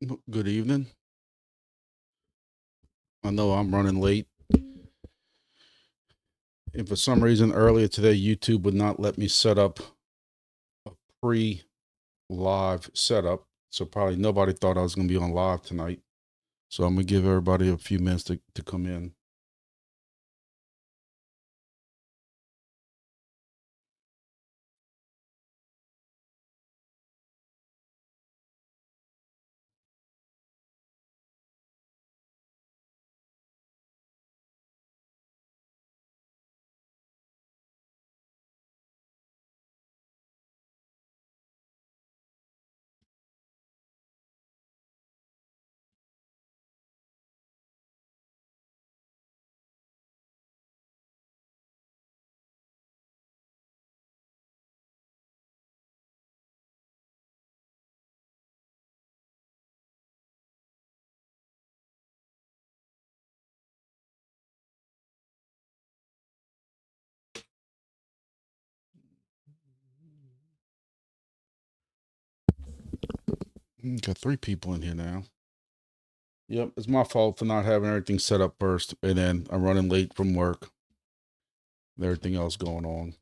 Good evening. I know I'm running late. And for some reason earlier today, YouTube would not let me set up a pre live setup. So probably nobody thought I was going to be on live tonight. So I'm going to give everybody a few minutes to come in. Got three people in here now. Yep, it's my fault for not having everything set up first. And then I'm running late from work and everything else going on.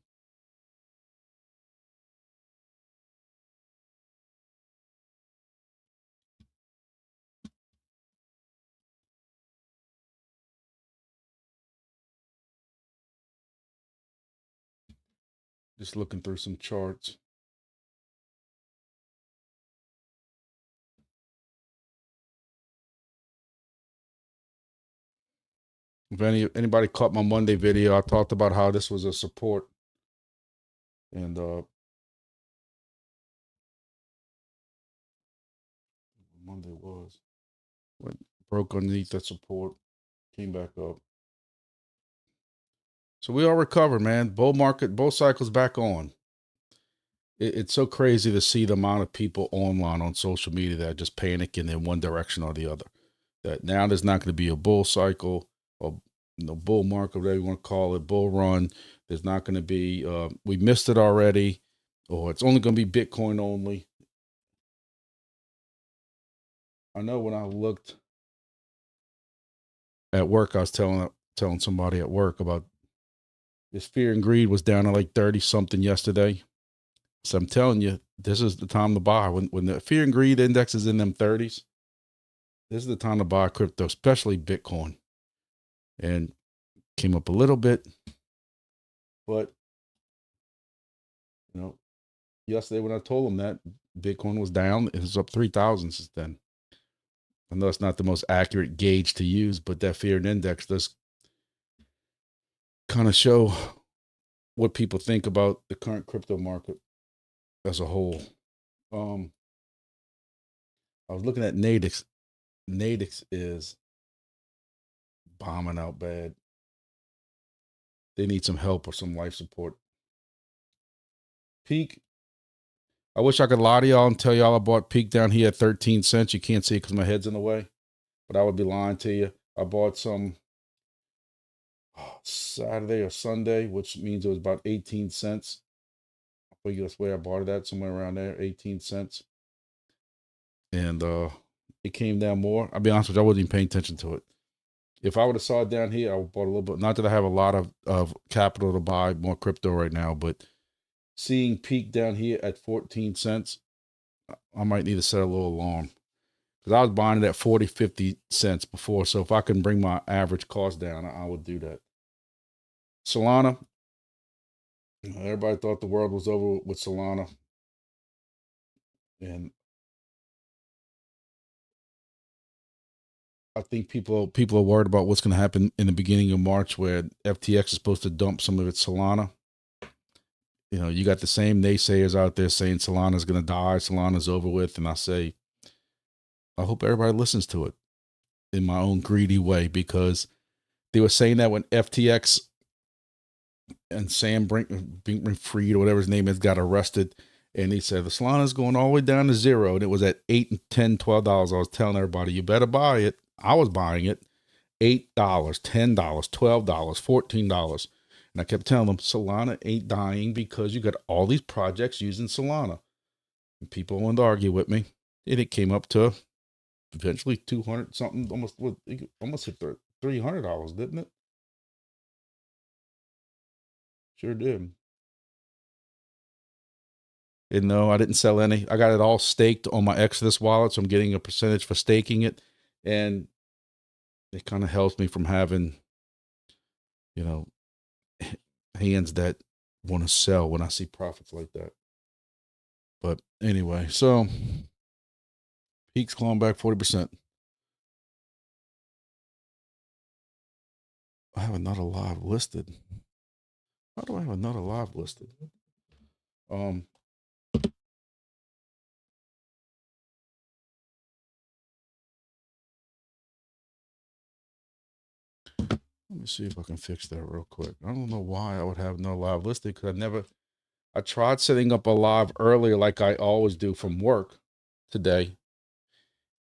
Just looking through some charts. If anybody caught my Monday video, I talked about how this was a support. And Monday was. Went broke underneath that support, came back up. So we all recovered, man. Bull market, bull cycle's back on. It's so crazy to see the amount of people online on social media that are just panicking in one direction or the other. That now there's not going to be a bull cycle or bull market, whatever you want to call it, bull run. There's not going to be. We missed it already, or it's only going to be Bitcoin only. I know when I looked at work, I was telling somebody at work about this fear and greed was down to like 30 something yesterday. So I'm telling you, this is the time to buy. When the fear and greed index is in them 30s, this is the time to buy crypto, especially Bitcoin. And came up a little bit, but you know, yesterday when I told them that Bitcoin was down, it was up 3,000 since then. I know it's not the most accurate gauge to use, but that fear and index does kind of show what people think about the current crypto market as a whole. Um, I was looking at Nadix. Nadix is bombing out bad. They need some help or some life support. Peak. I wish I could lie to y'all and tell y'all I bought Peak down here at 13 cents. You can't see it because my head's in the way, but I would be lying to you. I bought some Saturday or Sunday, which means it was about 18 cents. I think that's where I bought it at, somewhere around there, 18 cents. And it came down more. I'll be honest with you, I wasn't even paying attention to it. If I would have saw it down here, I would have bought a little bit. Not that I have a lot of capital to buy more crypto right now, but seeing Peak down here at 14 cents, I might need to set a little alarm. Because I was buying it at 40, 50 cents before. So if I can bring my average cost down, I would do that. Solana, everybody thought the world was over with Solana. And I think people are worried about what's going to happen in the beginning of March, where FTX is supposed to dump some of its Solana. You know, you got the same naysayers out there saying Solana's going to die, Solana's over with, and I say, I hope everybody listens to it in my own greedy way, because they were saying that when FTX and Sam Brinkman-Fried or whatever his name is got arrested, and he said the Solana's going all the way down to zero, and it was at $8 and $10, $12. I was telling everybody, you better buy it. I was buying it. $8, $10, $12, $14. And I kept telling them Solana ain't dying because you got all these projects using Solana. And people wanted to argue with me. And it came up to eventually 200 something, almost hit $300, didn't it? Sure did. And no, I didn't sell any. I got it all staked on my Exodus wallet, so I'm getting a percentage for staking it, and it kind of helps me from having, you know, hands that want to sell when I see profits like that. But anyway, so peaks clawing back 40%. I have another live listed. How do I have another live listed? Um, Let me see if I can fix that real quick. I don't know why I would have no live listed because I tried setting up a live earlier like I always do from work today.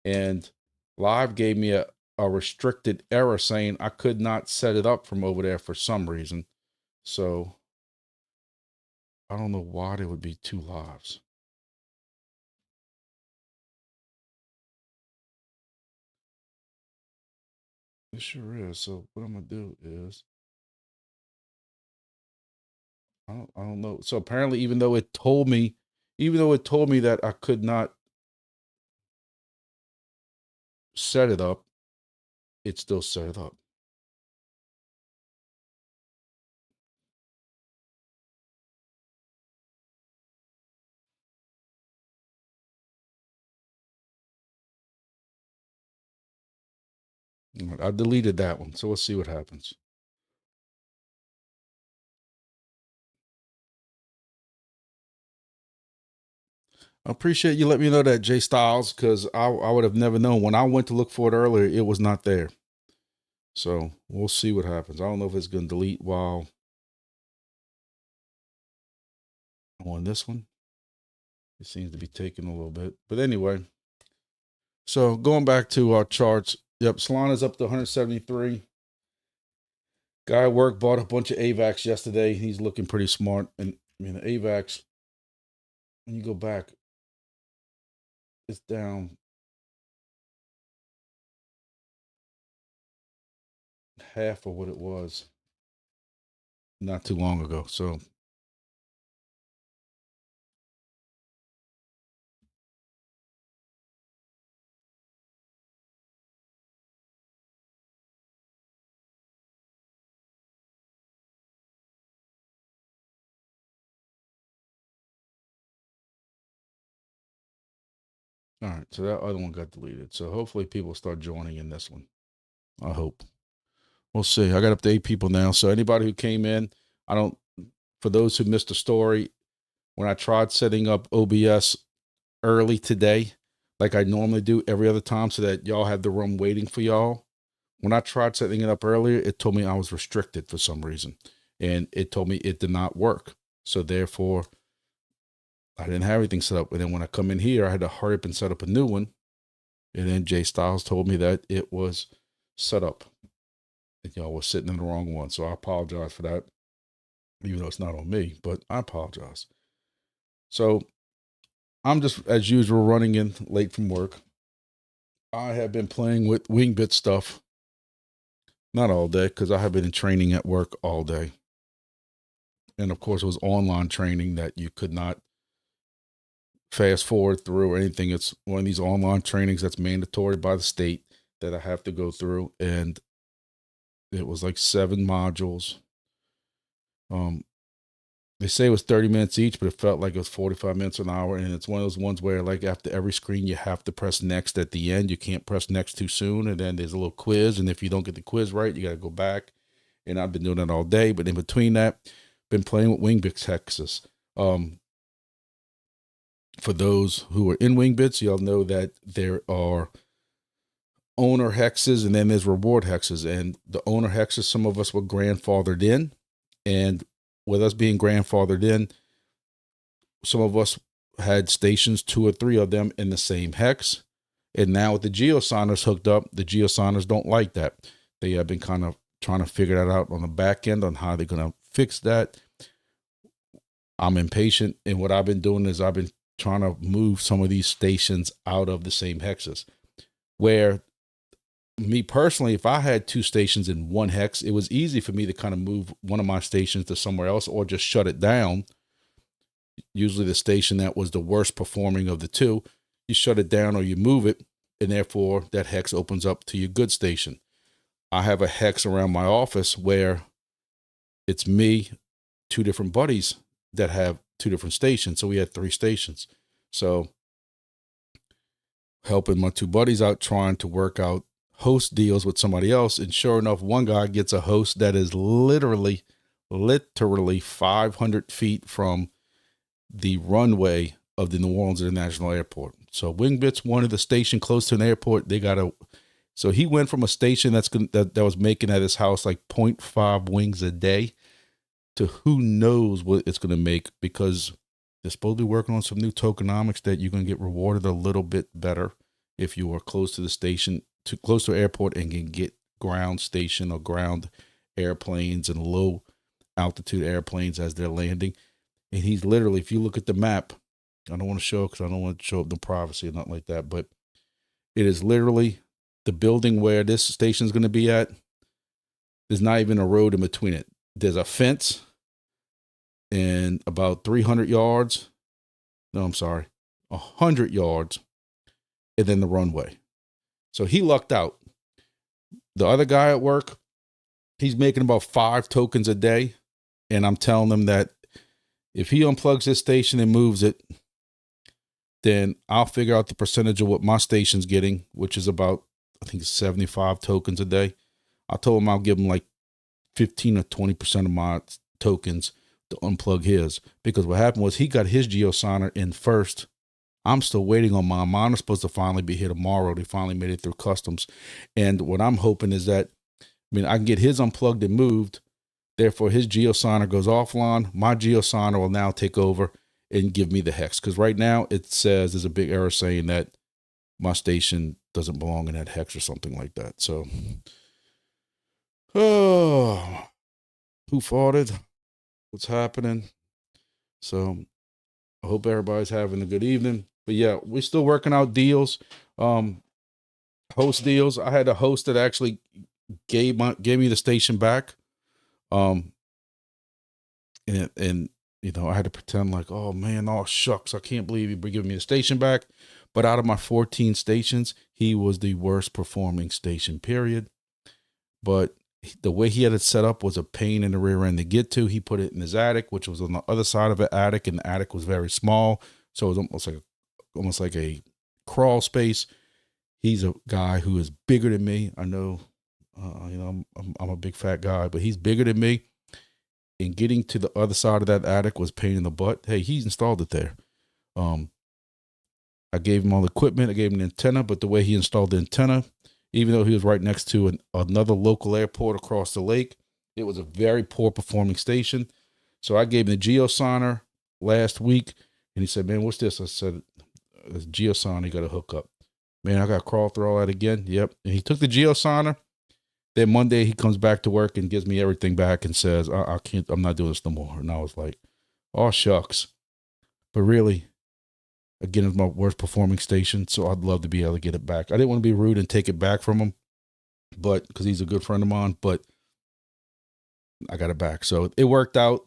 And live gave me a restricted error saying I could not set it up from over there for some reason. So I don't know why there would be two lives. It sure is. So what I'm gonna do is I don't know. So apparently, even though it told me that I could not set it up, it still set it up. All right, I deleted that one. So let's see what happens. I appreciate you letting me know that, Jay Styles, because I would have never known. When I went to look for it earlier, it was not there. So we'll see what happens. I don't know if it's going to delete while on this one. It seems to be taking a little bit. But anyway, so going back to our charts, yep, Solana's up to 173. Guy at work bought a bunch of AVAX yesterday. He's looking pretty smart. And I mean, the AVAX, when you go back, it's down half of what it was not too long ago. So all right, so that other one got deleted. So hopefully people start joining in this one. I hope. We'll see. I got up to 8 people now. So anybody who came in, for those who missed the story, when I tried setting up OBS early today, like I normally do every other time, so that y'all have the room waiting for y'all. When I tried setting it up earlier, it told me I was restricted for some reason. And it told me it did not work. So therefore, I didn't have everything set up. And then when I come in here, I had to hurry up and set up a new one. And then Jay Styles told me that it was set up. And y'all was sitting in the wrong one. So I apologize for that, even though it's not on me, but I apologize. So I'm just, as usual, running in late from work. I have been playing with Wingbits stuff. Not all day, because I have been in training at work all day. And of course, it was online training that you could not fast forward through or anything. It's one of these online trainings that's mandatory by the state that I have to go through. And it was like 7 modules. They say it was 30 minutes each, but it felt like it was 45 minutes an hour. And it's one of those ones where, like, after every screen, you have to press next at the end. You can't press next too soon. And then there's a little quiz. And if you don't get the quiz right, you got to go back. And I've been doing that all day. But in between that, been playing with Wingbits hexes. For those who are in Wingbits, y'all know that there are owner hexes and then there's reward hexes. And the owner hexes, some of us were grandfathered in. And with us being grandfathered in, some of us had stations, 2 or 3 of them in the same hex. And now with the geosigners hooked up, the geosigners don't like that. They have been kind of trying to figure that out on the back end on how they're going to fix that. I'm impatient. And what I've been doing is I've been trying to move some of these stations out of the same hexes. Where me personally, if I had 2 stations in one hex, it was easy for me to kind of move one of my stations to somewhere else or just shut it down. Usually the station that was the worst performing of the 2, you shut it down or you move it, and therefore that hex opens up to your good station. I have a hex around my office where it's me, 2 different buddies that have 2 different stations. So we had 3 stations. So helping my 2 buddies out, trying to work out host deals with somebody else. And sure enough, one guy gets a host that is literally 500 feet from the runway of the New Orleans International Airport. So Wingbits wanted the station close to an airport. So he went from a station that was making at his house like 0.5 wings a day to who knows what it's going to make, because they're supposed to be working on some new tokenomics that you're going to get rewarded a little bit better if you are close to the station, close to an airport, and can get ground station or ground airplanes and low altitude airplanes as they're landing. And he's literally, if you look at the map, I don't want to show because I don't want to show up the privacy or nothing like that, but it is literally the building where this station is going to be at. There's not even a road in between it. There's a fence and about 300 yards. No, I'm sorry, 100 yards. And then the runway. So he lucked out. The other guy at work, he's making about 5 tokens a day. And I'm telling him that if he unplugs his station and moves it, then I'll figure out the percentage of what my station's getting, which is about, I think, 75 tokens a day. I told him I'll give him like 15 or 20% of my tokens to unplug his, because what happened was he got his geosigner in first. I'm still waiting on mine. Mine is supposed to finally be here tomorrow. They finally made it through customs. And what I'm hoping is that, I can get his unplugged and moved. Therefore, his geosigner goes offline. My geosigner will now take over and give me the hex. Because right now it says there's a big error saying that my station doesn't belong in that hex or something like that. So, oh, who farted? What's happening? So I hope everybody's having a good evening. But yeah, we're still working out deals, host deals. I had a host that actually gave me the station back. And I had to pretend like, oh man, oh shucks, I can't believe you're giving me the station back. But out of my 14 stations, he was the worst performing station, period. But the way he had it set up was a pain in the rear end to get to. He put it in his attic, which was on the other side of the attic, and the attic was very small. So it was almost like a crawl space. He's a guy who is bigger than me. I know, I'm a big fat guy, but he's bigger than me. And getting to the other side of that attic was a pain in the butt. Hey, he installed it there. I gave him all the equipment. I gave him an antenna, but the way he installed the antenna, even though he was right next to another local airport across the lake, it was a very poor performing station. So I gave him the geosigner last week, and he said, man, what's this? I said, it's geosigner, you got to hook up. Man, I got to crawl through all that again. Yep. And he took the geosigner. Then Monday he comes back to work and gives me everything back and says, I can't, I'm not doing this no more. And I was like, oh, shucks. But really, again, it's my worst performing station, so I'd love to be able to get it back. I didn't want to be rude and take it back from him, but because he's a good friend of mine, but I got it back. So it worked out.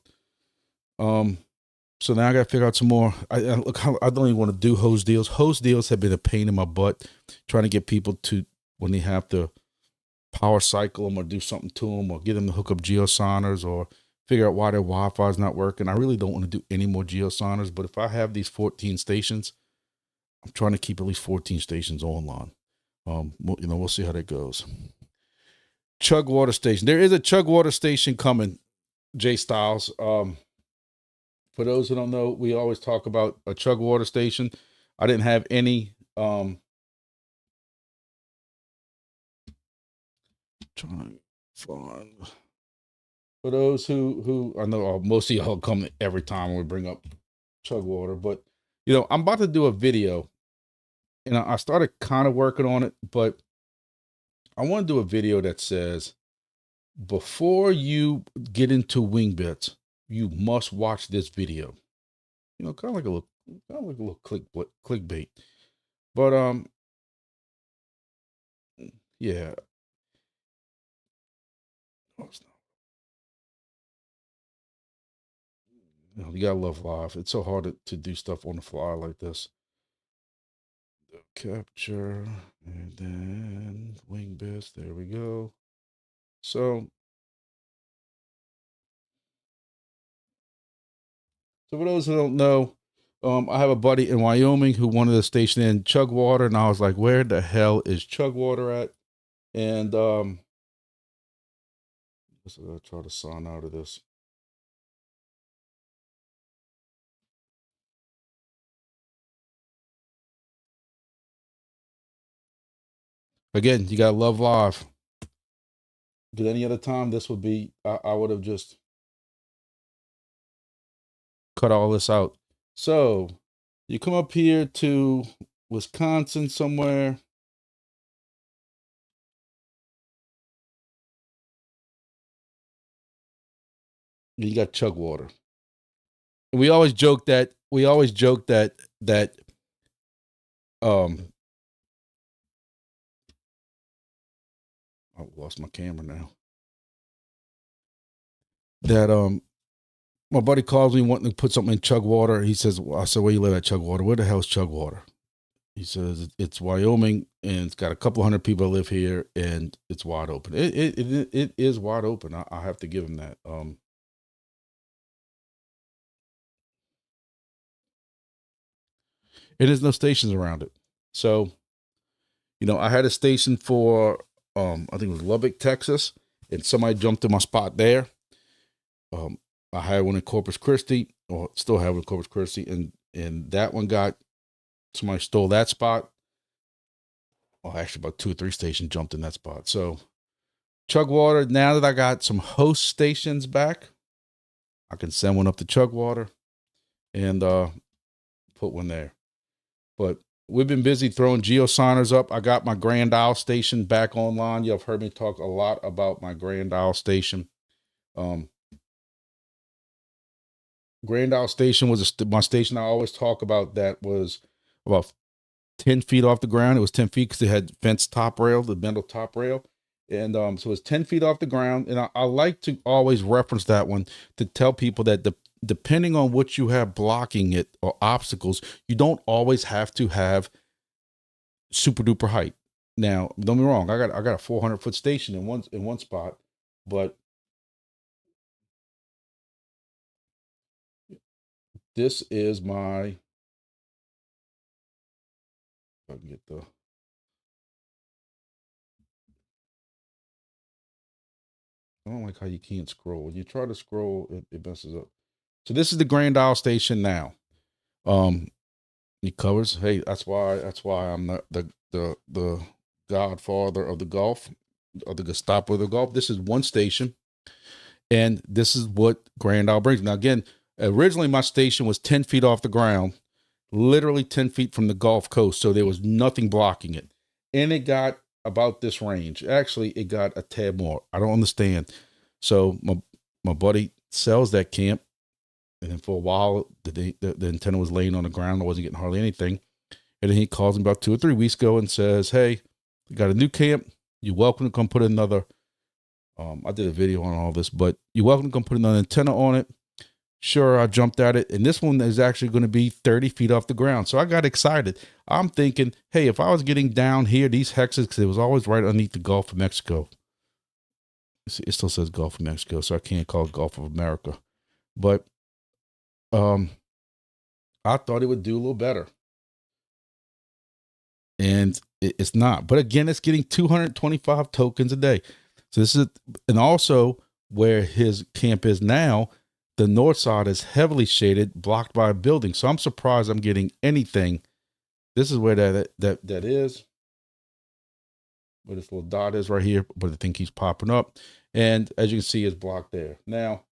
So now I got to figure out some more. I don't even want to do host deals. Host deals have been a pain in my butt, trying to get people to, when they have to power cycle them or do something to them or get them to hook up geosigners or figure out why their Wi-Fi is not working. I really don't want to do any more geosigners, but if I have these 14 stations, I'm trying to keep at least 14 stations online. We'll see how that goes. Chug water station. There is a chug water station coming, Jay Styles. For those who don't know, we always talk about a chug water station. I didn't have any, trying to find. For those who I know most of y'all come every time we bring up chug water, but I'm about to do a video, and I started kind of working on it, but I want to do a video that says, before you get into Wingbits, you must watch this video. Kind of like a little clickbait. But Yeah. Oh, it's not. You gotta love live. It's so hard to do stuff on the fly like this. Capture and then Wingbits. There we go. So, so for those who don't know, I have a buddy in Wyoming who wanted to station in Chugwater, and I was like, "Where the hell is Chugwater at?" And let's try to sign out of this. Again, you gotta love live. At any other time, this would be I would have just cut all this out. So you come up here to Wisconsin somewhere. You got Chugwater. We always joke that um I lost my camera now. That my buddy calls me wanting to put something in Chugwater. He says, I said, where you live at Chugwater? Where the hell's Chugwater? He says it's Wyoming and it's got a couple hundred people that live here and it's wide open. It is wide open. I have to give him that. It is no stations around it. So, I had a station for I think it was Lubbock, Texas, and somebody jumped in my spot there. I had one in Corpus Christi, or still have one in Corpus Christi, and that one got somebody stole that spot. Well, actually, about 2 or 3 stations jumped in that spot. So, Chugwater. Now that I got some host stations back, I can send one up to Chugwater and put one there. But we've been busy throwing geosigners up. I got my Grand Isle station back online. You've heard me talk a lot about my Grand Isle station. Grand Isle station was my station I always talk about that was about 10 feet off the ground. It was 10 feet because it had fence top rail, the metal top rail. And so it's 10 feet off the ground. And I like to always reference that one to tell people that depending on what you have blocking it or obstacles, you don't always have to have super duper height. Now, don't be wrong. I got a 400-foot station in one spot, but this is my. If I can get the. I don't like how you can't scroll. When you try to scroll, it messes up. So this is the Grand Isle station now. It covers. Hey, that's why I'm the godfather of the golf, of the Gestapo of the golf. This is one station, and this is what Grand Isle brings. Now again, originally my station was 10 feet off the ground, literally 10 feet from the Gulf Coast, so there was nothing blocking it, and it got about this range. Actually, it got a tad more. I don't understand. So my buddy sells that camp. And then for a while, the antenna was laying on the ground. I wasn't getting hardly anything. And then he calls me about 2 or 3 weeks ago and says, hey, we got a new camp. You're welcome to come put another. I did a video on all this, but you're welcome to come put another antenna on it. Sure, I jumped at it. And this one is actually going to be 30 feet off the ground. So I got excited. I'm thinking, hey, if I was getting down here, these hexes, because it was always right underneath the Gulf of Mexico. It still says Gulf of Mexico, so I can't call it Gulf of America. But I thought it would do a little better. And it's not. But again, it's getting 225 tokens a day. So this is, and also where his camp is now, the north side is heavily shaded, blocked by a building. So I'm surprised I'm getting anything. This is where that is. Where this little dot is right here, but the thing keeps popping up. And as you can see, it's blocked there. Now,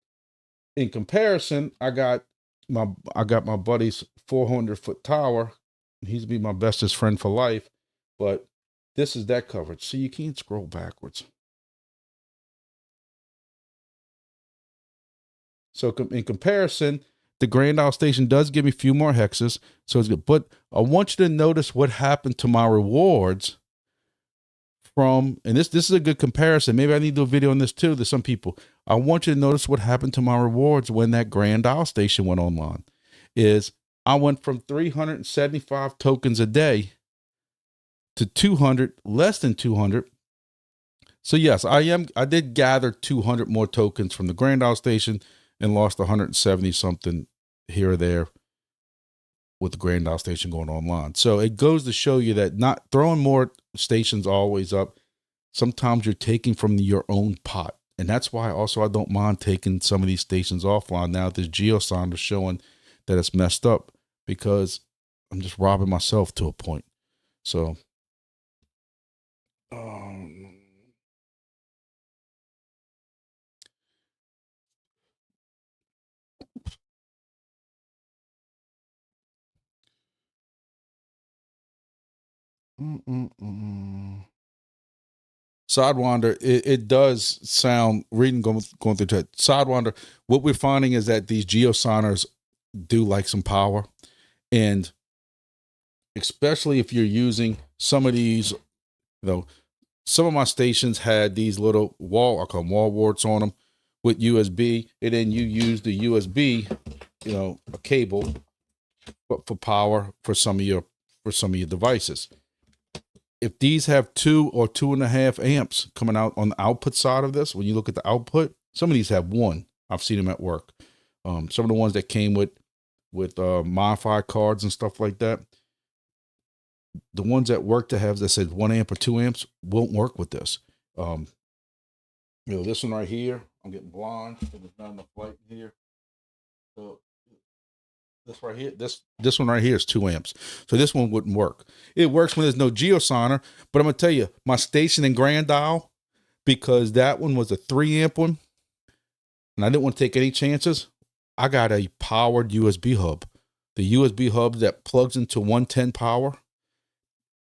in comparison, I got my buddy's 400-foot tower. He's be my bestest friend for life, but this is that coverage. So you can't scroll backwards. So in comparison, the Grand Isle station does give me a few more hexes, so it's good. But I want you to notice what happened to my rewards from, and this is a good comparison. Maybe I need to do a video on this too. There's some people. I want you to notice what happened to my rewards when that Grand Isle station went online. Is I went from 375 tokens a day to 200, less than 200. So yes, I did gather 200 more tokens from the Grand Isle station and lost 170 something here or there with the Grand Isle station going online. So it goes to show you that not throwing more stations always up. Sometimes you're taking from your own pot. And that's why also I don't mind taking some of these stations offline now. This geosonder showing that it's messed up, because I'm just robbing myself to a point. So Sidewinder, it does sound, going through that Sidewinder, what we're finding is that these geosonars do like some power, and especially if you're using some of these, some of my stations had these little I call them wall warts on them with USB, and then you use the USB, a cable for power for some of your devices. If these have 2 or 2.5 amps coming out on the output side of this, when you look at the output, some of these have 1. I've seen them at work. Some of the ones that came with modified cards and stuff like that, the ones at work that said 1 amp or 2 amps won't work with this. This one right here, I'm getting blind. There's not enough light here. So this right here, this one right here is 2 amps. So this one wouldn't work. It works when there's no geosonar, but I'm gonna tell you, my station in Grand Isle, because that one was a 3 amp one, and I didn't want to take any chances, I got a powered USB hub. The USB hub that plugs into 110 power,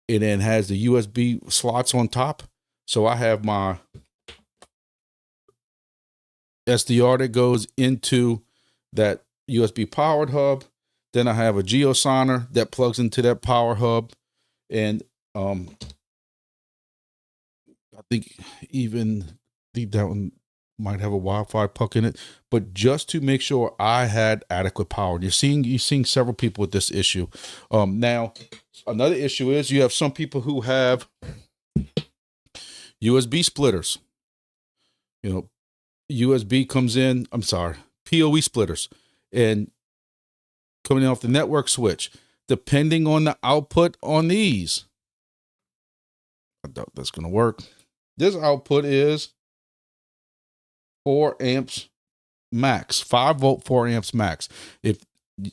and then has the USB slots on top. So I have my SDR that goes into that USB powered hub. Then I have a geosonar that plugs into that power hub. And I think that one might have a Wi-Fi puck in it, but just to make sure I had adequate power. You're seeing several people with this issue. Now, another issue is you have some people who have USB splitters. USB comes in, PoE splitters, and coming off the network switch. Depending on the output on these, I doubt that's going to work. This output is 4 amps max, 5 volt, 4 amps max. If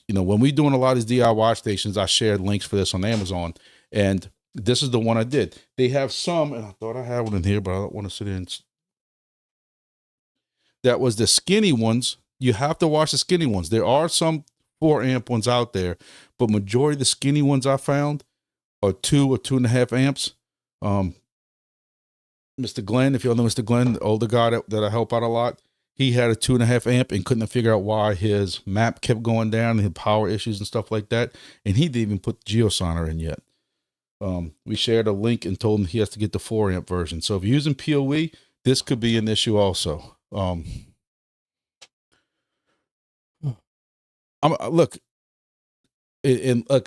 when we doing a lot of these DIY stations, I shared links for this on Amazon, and this is the one I did. They have some, and I thought I had one in here, but I don't want to sit in. That was the skinny ones. You have to watch the skinny ones. There are some 4 amp ones out there, but majority of the skinny ones I found are 2 or 2.5 amps. Mr. Glenn, if you all know Mr. Glenn, the older guy that I help out a lot, he had a 2.5 amp and couldn't figure out why his map kept going down and had power issues and stuff like that. And he didn't even put the geosonar in yet. We shared a link and told him he has to get the 4 amp version. So if you're using PoE, this could be an issue also. Look,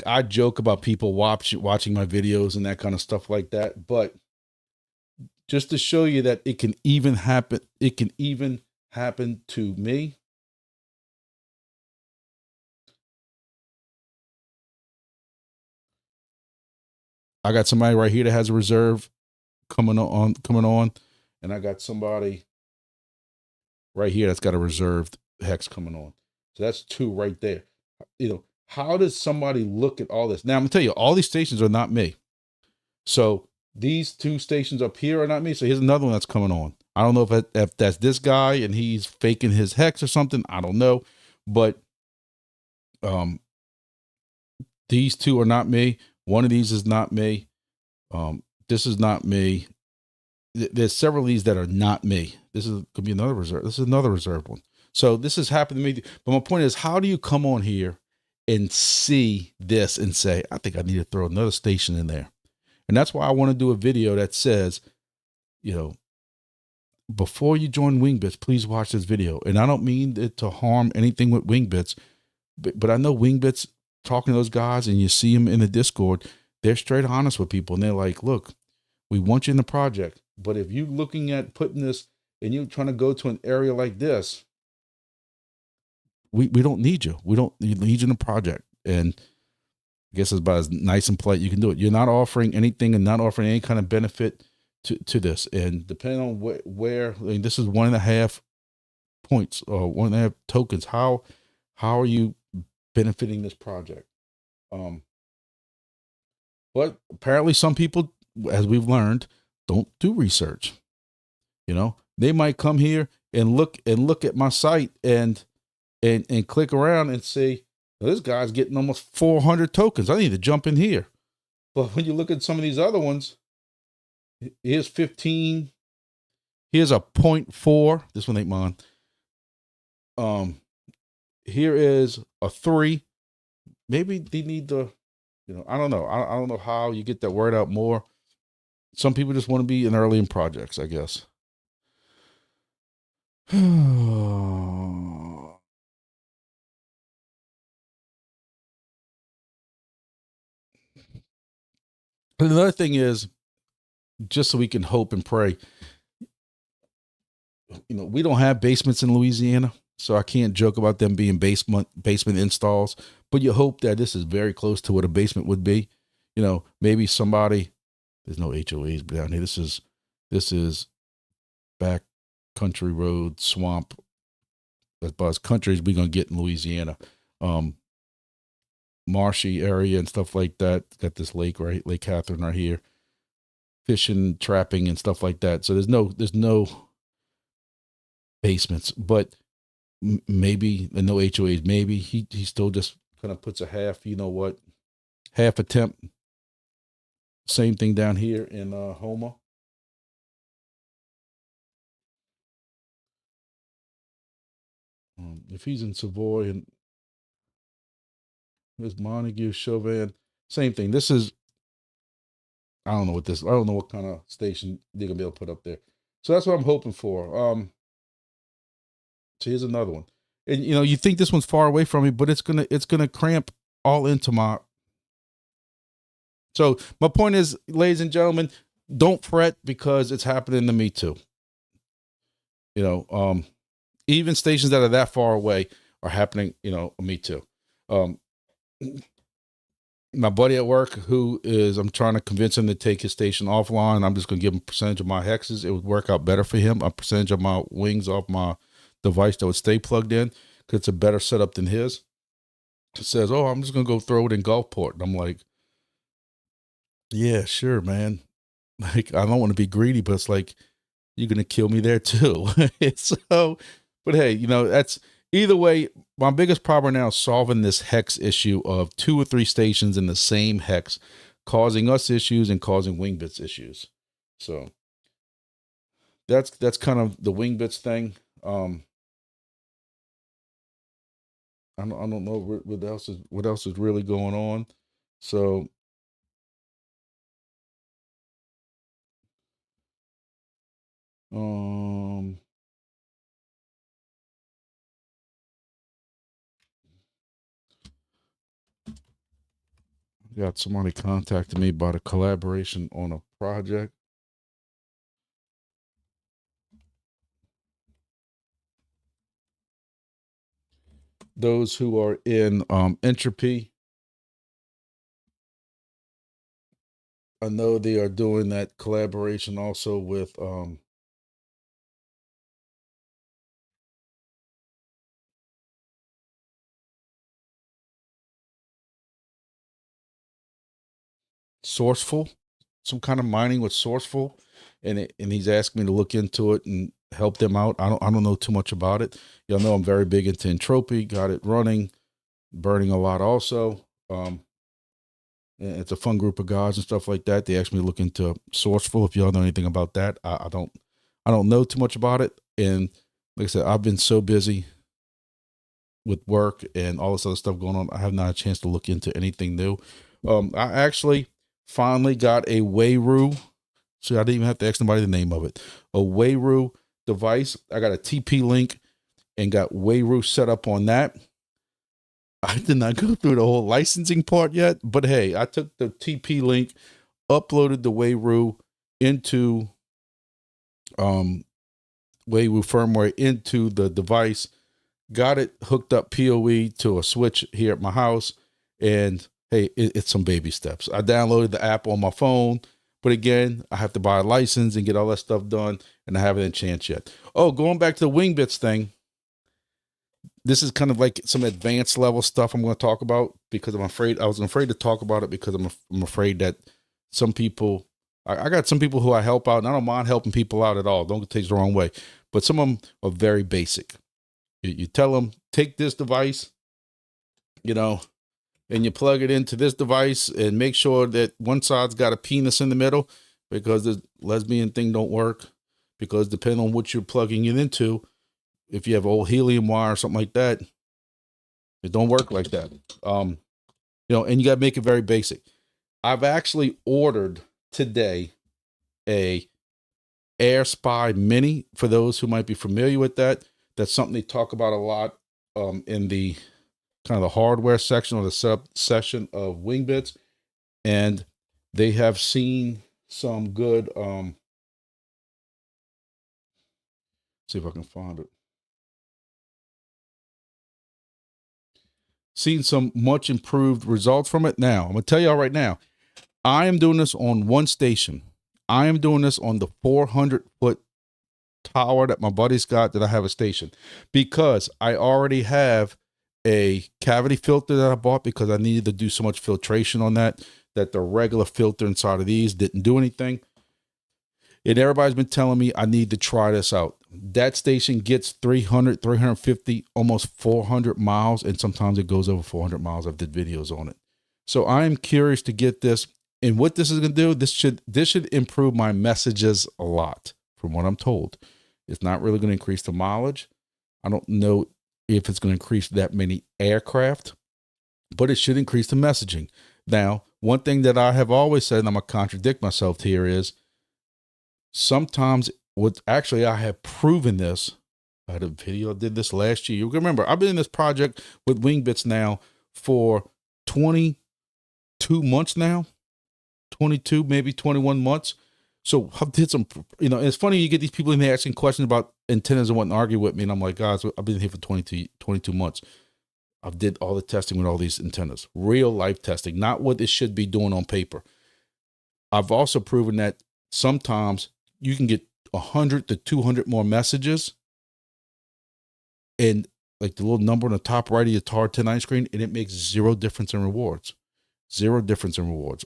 I joke about people watching my videos and that kind of stuff like that, but just to show you that it can even happen to me. I got somebody right here that has a reserve coming on, and I got somebody right here that's got a reserved hex coming on. So that's 2 right there. How does somebody look at all this? Now, I'm going to tell you, all these stations are not me. So these 2 stations up here are not me. So here's another one that's coming on. I don't know if that's this guy and he's faking his hex or something. I don't know. But these 2 are not me. One of these is not me. This is not me. There's several of these that are not me. Could be another reserve. This is another reserved one. So this has happened to me. But my point is, how do you come on here and see this and say, I think I need to throw another station in there? And that's why I want to do a video that says, you know, before you join Wingbits, please watch this video. And I don't mean it to harm anything with Wingbits, but I know Wingbits, talking to those guys, and you see them in the Discord, they're straight honest with people. And they're like, look, we want you in the project, but if you're looking at putting this and you're trying to go to an area like this, we don't need you. We don't need you in the project. And I guess it's about as nice and polite you can do it. You're not offering anything and not offering any kind of benefit to this. And depending on where I mean, this is 1.5 points or 1.5 tokens. How are you benefiting this project? But apparently some people, as we've learned, don't do research. You know, they might come here and look at my site and click around and say, well, this guy's getting almost 400 tokens. I need to jump in here. But when you look at some of these other ones, here's 15. Here's a 0.4. This one ain't mine. Here is a 3. Maybe they need to, you know, I don't know. I don't know how you get that word out more. Some people just want to be in early in projects, I guess. Another thing is, just so we can hope and pray, you know, we don't have basements in Louisiana, so I can't joke about them being basement installs, but you hope that this is very close to what a basement would be. You know, maybe somebody, there's no HOAs down here. This is back country road, swamp. That's about as country as we're going to get in Louisiana. Marshy area and stuff like that. Got this lake, right? Lake Catherine right here. Fishing, trapping, and stuff like that. So there's no basements, but maybe, and no HOAs. Maybe he still just kind of puts a half attempt. Same thing down here in Houma. If he's in Savoy and there's Montague, Chauvin, same thing. This is, I don't know what kind of station they're gonna be able to put up there. So that's what I'm hoping for. So here's another one. And you know, you think this one's far away from me, but it's gonna cramp all into my. So my point is, ladies and gentlemen, don't fret because it's happening to me too. You know, even stations that are that far away are happening, you know, me too. My buddy at work I'm trying to convince him to take his station offline. I'm just going to give him a percentage of my hexes. It would work out better for him. A percentage of my wings off my device that would stay plugged in because it's a better setup than his. He says, oh, I'm just going to go throw it in Gulfport. And I'm like, yeah, sure, man. Like, I don't want to be greedy, but it's like, you're going to kill me there too. So, but hey, you know, that's either way. My biggest problem now is solving this hex issue of 2 or 3 stations in the same hex, causing us issues and causing Wingbits issues. So that's kind of the Wingbits thing. I don't know what else is really going on. So got somebody contacted me about a collaboration on a project. Those who are in Entropy, I know they are doing that collaboration also with Sourceful, some kind of mining with Sourceful, and he's asked me to look into it and help them out. I don't know too much about it. Y'all know I'm very big into Entropy. Got it running, burning a lot also. It's a fun group of guys and stuff like that. They asked me to look into Sourceful. If y'all know anything about that, I don't know too much about it. And like I said, I've been so busy with work and all this other stuff going on. I have not had a chance to look into anything new. I actually finally got a Wayru So I didn't even have to ask nobody the name of it. A Wayru device. I got a TP link and got Wayru set up on that. I did not go through the whole licensing part yet, but hey, I took the TP link, uploaded the Wayru into Wayru firmware into the device, got it hooked up PoE to a switch here at my house, and hey, it's some baby steps. I downloaded the app on my phone, but again, I have to buy a license and get all that stuff done, and I haven't had a chance yet. Oh, going back to the Wingbits thing, this is kind of like some advanced level stuff I'm going to talk about because I was afraid to talk about it because I'm afraid that some people, I got some people who I help out, and I don't mind helping people out at all. Don't take it the wrong way, but some of them are very basic. You tell them, take this device, and you plug it into this device and make sure that one side's got a penis in the middle, because the lesbian thing don't work, because depending on what you're plugging it into, if you have old helium wire or something like that, it don't work like that. And you got to make it very basic. I've actually ordered today a Air Spy Mini, for those who might be familiar with that. That's something they talk about a lot in the kind of the hardware section or the sub section of Wingbits. And they have seen some good, see if I can find it. Seen some much improved results from it. Now, I'm going to tell y'all right now, I am doing this on one station. I am doing this on the 400-foot tower that my buddy's got, that I have a station, because I already have a cavity filter that I bought because I needed to do so much filtration on that the regular filter inside of these didn't do anything. And everybody's been telling me I need to try this out. That station gets 300, 350, almost 400 miles, and sometimes it goes over 400 miles. I've did videos on it. So I'm curious to get this. And what this is going to do, this should improve my messages a lot, from what I'm told. It's not really going to increase the mileage. I don't know if it's going to increase that many aircraft, but it should increase the messaging. Now, one thing that I have always said, and I'm going to contradict myself here, is sometimes I have proven this. I had a video, I did this last year. You remember, I've been in this project with Wingbits now for 22 months now, 22, maybe 21 months. So I did some, and it's funny, you get these people in there asking questions about antennas and wanting to argue with me. And I'm like, guys, I've been here for 22 months. I've did all the testing with all these antennas, real life testing, not what it should be doing on paper. I've also proven that sometimes you can get 100 to 200 more messages, and like the little number on the top right of your TAR 1090 screen, and it makes zero difference in rewards. Zero difference in rewards.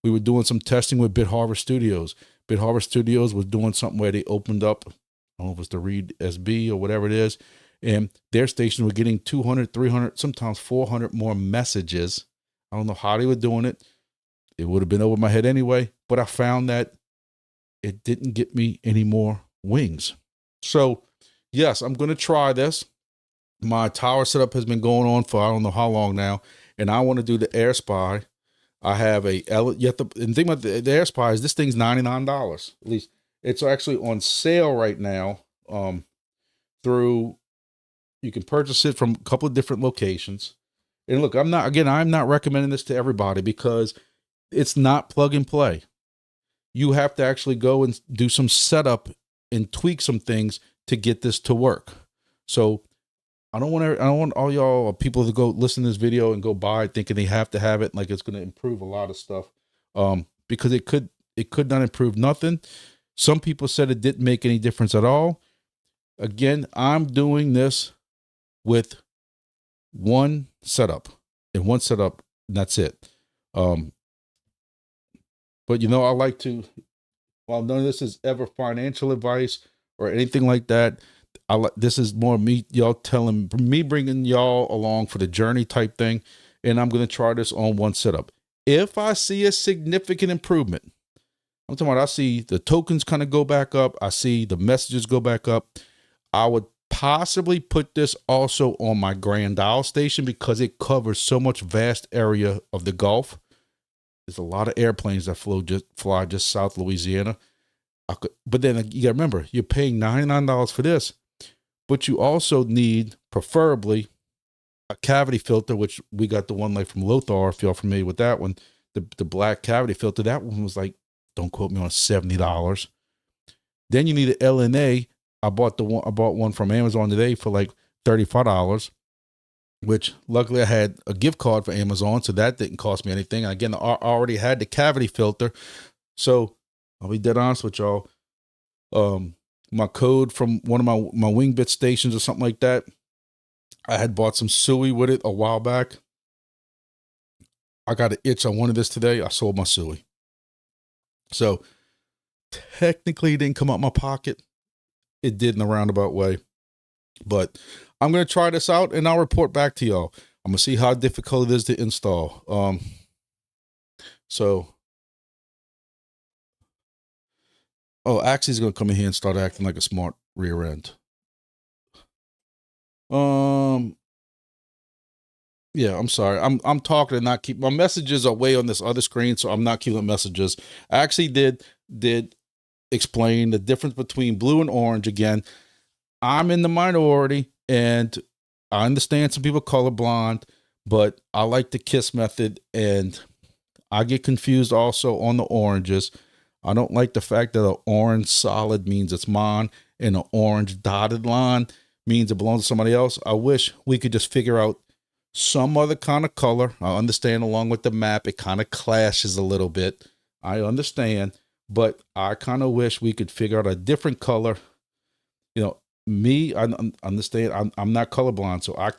We were doing some testing with BitHarbor Studios. BitHarbor Studios was doing something where they opened up, I don't know if it's the Read SB or whatever it is, and their stations were getting 200, 300, sometimes 400 more messages. I don't know how they were doing it. It would have been over my head anyway, but I found that it didn't get me any more wings. So yes, I'm going to try this. My tower setup has been going on for I don't know how long now, and I want to do the Air Spy. I have and the thing about the Air Spy is this thing's $99. At least it's actually on sale right now. You can purchase it from a couple of different locations. And look, I'm not recommending this to everybody because it's not plug and play. You have to actually go and do some setup and tweak some things to get this to work. So I don't want all y'all people to go listen to this video and go buy it thinking they have to have it, like it's going to improve a lot of stuff. Because it could not improve nothing. Some people said it didn't make any difference at all. Again, I'm doing this with one setup, and that's it. But I like to, while none of this is ever financial advice or anything like that, this is more me, bringing y'all along for the journey type thing. And I'm going to try this on one setup. If I see a significant improvement, I'm talking about, I see the tokens kind of go back up. I see the messages go back up. I would possibly put this also on my Grand Isle station because it covers so much vast area of the Gulf. There's a lot of airplanes that fly just south Louisiana. But then you got to remember, you're paying $99 for this, but you also need, preferably, a cavity filter, which we got the one like from Lothar, if y'all familiar with that one, the black cavity filter. That one was like, don't quote me on $70. Then you need an LNA. I bought one from Amazon today for like $35, which luckily I had a gift card for Amazon, so that didn't cost me anything. Again, I already had the cavity filter, so I'll be dead honest with y'all. My code from one of my Wingbits stations or something like that, I had bought some suey with it a while back. I got an itch. I wanted this today. I sold my suey. So technically it didn't come out my pocket. It did in a roundabout way. But I'm going to try this out and I'll report back to y'all. I'm going to see how difficult it is to install. Axie's going to come in here and start acting like a smart rear end. Yeah, I'm sorry. I'm talking and not keep my messages are way on this other screen, so I'm not keeping messages. I actually did explain the difference between blue and orange. Again, I'm in the minority, and I understand some people colorblind, but I like the KISS method, and I get confused also on the oranges. I don't like the fact that an orange solid means it's mine, and an orange dotted line means it belongs to somebody else. I wish we could just figure out some other kind of color. I understand along with the map, it kind of clashes a little bit. I understand, but I kind of wish we could figure out a different color. You know, me, I understand I'm not colorblind, so I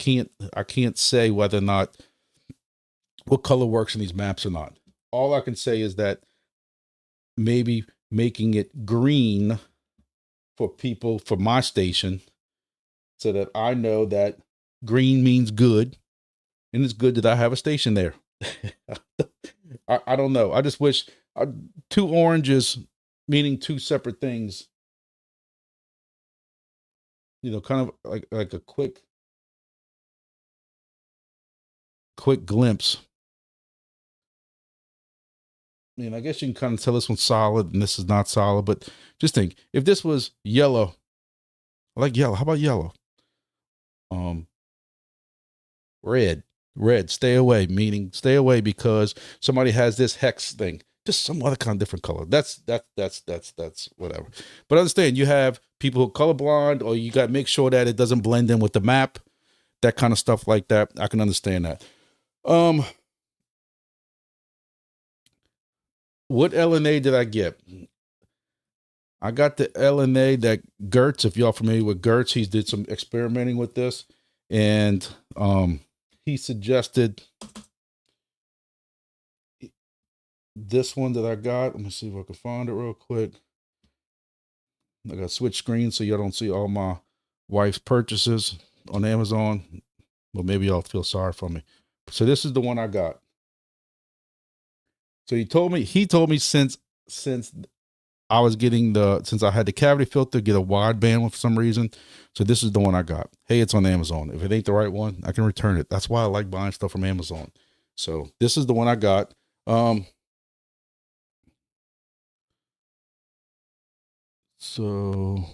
can't say whether or not what color works in these maps or not. All I can say is that maybe making it green for people for my station, so that I know that green means good, and it's good that I have a station there. I don't know. I just wish two oranges meaning two separate things. You know, kind of like a quick glimpse. I mean, I guess you can kind of tell this one's solid and this is not solid, but just think, if this was yellow, I like yellow. How about yellow? Red, stay away, meaning stay away because somebody has this hex thing. Just some other kind of different color. That's whatever. But understand, you have people who are colorblind, or you got to make sure that it doesn't blend in with the map, that kind of stuff like that. I can understand that. What LNA did I get? I got the LNA that Gertz, if y'all familiar with Gertz, he did some experimenting with this, and he suggested this one that I got. Let me see if I can find it real quick. I got to switch screens so y'all don't see all my wife's purchases on Amazon. Well, maybe y'all feel sorry for me. So this is the one I got. So he told me since I was getting since I had the cavity filter, get a wideband for some reason. So this is the one I got. Hey, it's on Amazon. If it ain't the right one, I can return it. That's why I like buying stuff from Amazon. So this is the one I got. So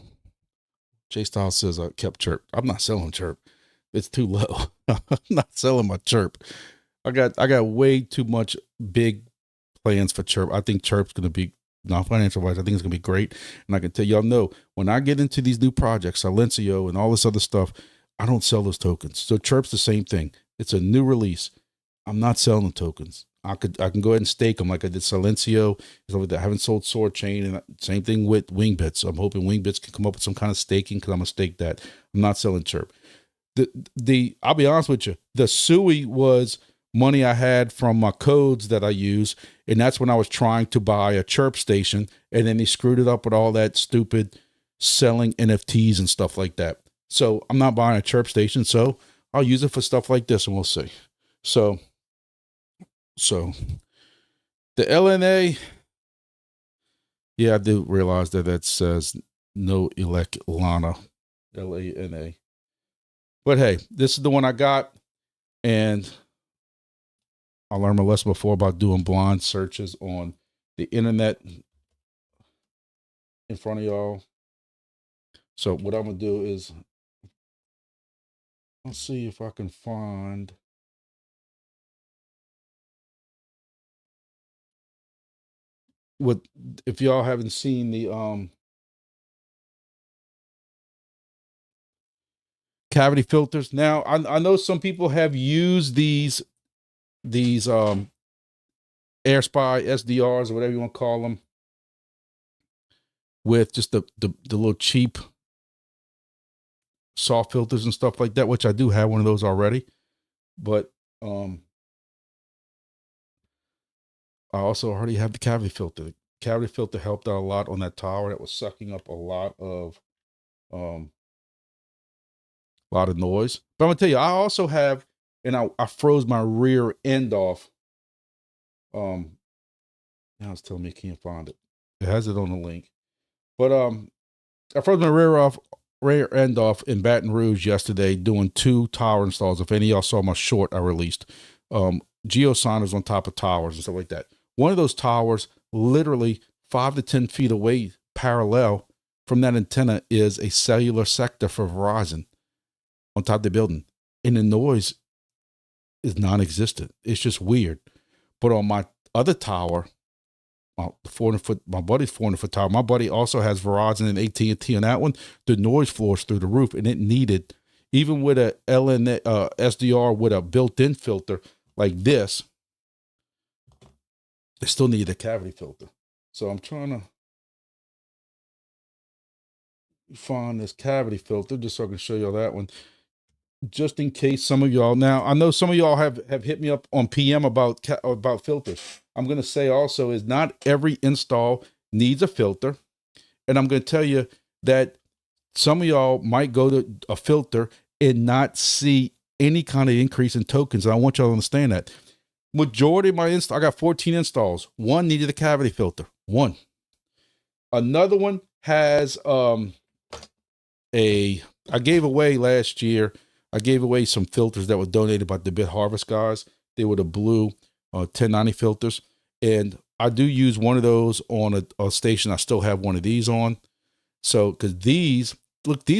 J Styles says I kept Chirp. I'm not selling Chirp. It's too low. I'm not selling my Chirp. I got way too much big plans for Chirp. I think Chirp's gonna be, not financial wise, I think it's gonna be great. And I can tell y'all, know when I get into these new projects, Silencio and all this other stuff, I don't sell those tokens. So Chirp's the same thing. It's a new release. I'm not selling the tokens. I can go ahead and stake them like I did Silencio. I haven't sold Soarchain, and same thing with Wingbits. I'm hoping Wingbits can come up with some kind of staking, because I'm gonna stake that. I'm not selling Chirp. I'll be honest with you, the SUI was money I had from my codes that I use, and that's when I was trying to buy a Chirp station, and then they screwed it up with all that stupid selling NFTs and stuff like that. So I'm not buying a Chirp station, so I'll use it for stuff like this, and we'll see. So the LNA, yeah, I do realize that says no elect Lana, LANA. But hey, this is the one I got, and I learned my lesson before about doing blind searches on the internet. in front of y'all. So what I'm gonna do is, let's see if I can find. What, if y'all haven't seen the cavity filters. Now I know some people have used these Air Spy SDRs or whatever you want to call them, with just the little cheap soft filters and stuff like that, which I do have one of those already. But I also already have the cavity filter. The cavity filter helped out a lot on that tower that was sucking up a lot of noise. But I'm gonna tell you, I also have, and I froze my rear end off. Now it's telling me I can't find it. It has it on the link. But I froze my rear end off in Baton Rouge yesterday doing 2 tower installs. If any of y'all saw my short I released, geosonars on top of towers and stuff like that. One of those towers, literally 5 to 10 feet away, parallel from that antenna, is a cellular sector for Verizon on top of the building, and the noise is non-existent. It's just weird. But on my other tower, the 400-foot, my buddy's 400-foot tower, my buddy also has Verizon and AT&T on that one. The noise floors through the roof, and it needed, even with a SDR with a built-in filter like this, it still needed a cavity filter. So I'm trying to find this cavity filter just so I can show y'all that one, just in case some of y'all. Now I know some of y'all have hit me up on PM about filters. I'm going to say also is not every install needs a filter, and I'm going to tell you that some of y'all might go to a filter and not see any kind of increase in tokens. And I want y'all to understand that majority of my install, I got 14 installs. One needed a cavity filter. One. Another one has I gave away last year. I gave away some filters that were donated by the Bit Harvest guys. They were the blue 1090 filters. And I do use one of those on a station. I still have one of these on. So, because these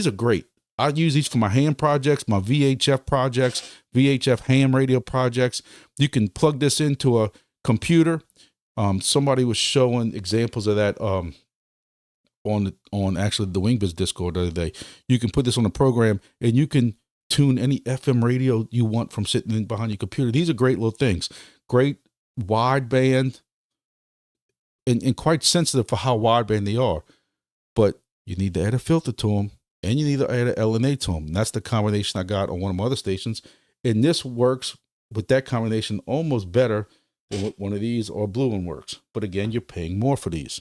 are great. I use these for my ham projects, my VHF projects, VHF ham radio projects. You can plug this into a computer. Somebody was showing examples of that on actually the Wingbits Discord the other day. You can put this on a program and you can tune any FM radio you want from sitting behind your computer. These are great little things. Great wideband, and quite sensitive for how wideband they are. But you need to add a filter to them, and you need to add an LNA to them. And that's the combination I got on one of my other stations. And this works with that combination almost better than what one of these or blue one works. But again, you're paying more for these.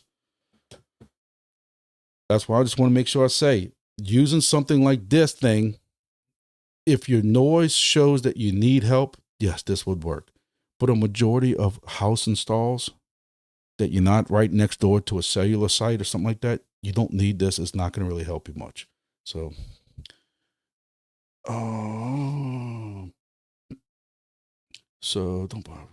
That's why I just want to make sure I say, using something like this thing, if your noise shows that you need help, yes, this would work. But a majority of house installs that you're not right next door to a cellular site or something like that, you don't need this. It's not going to really help you much. So, don't bother.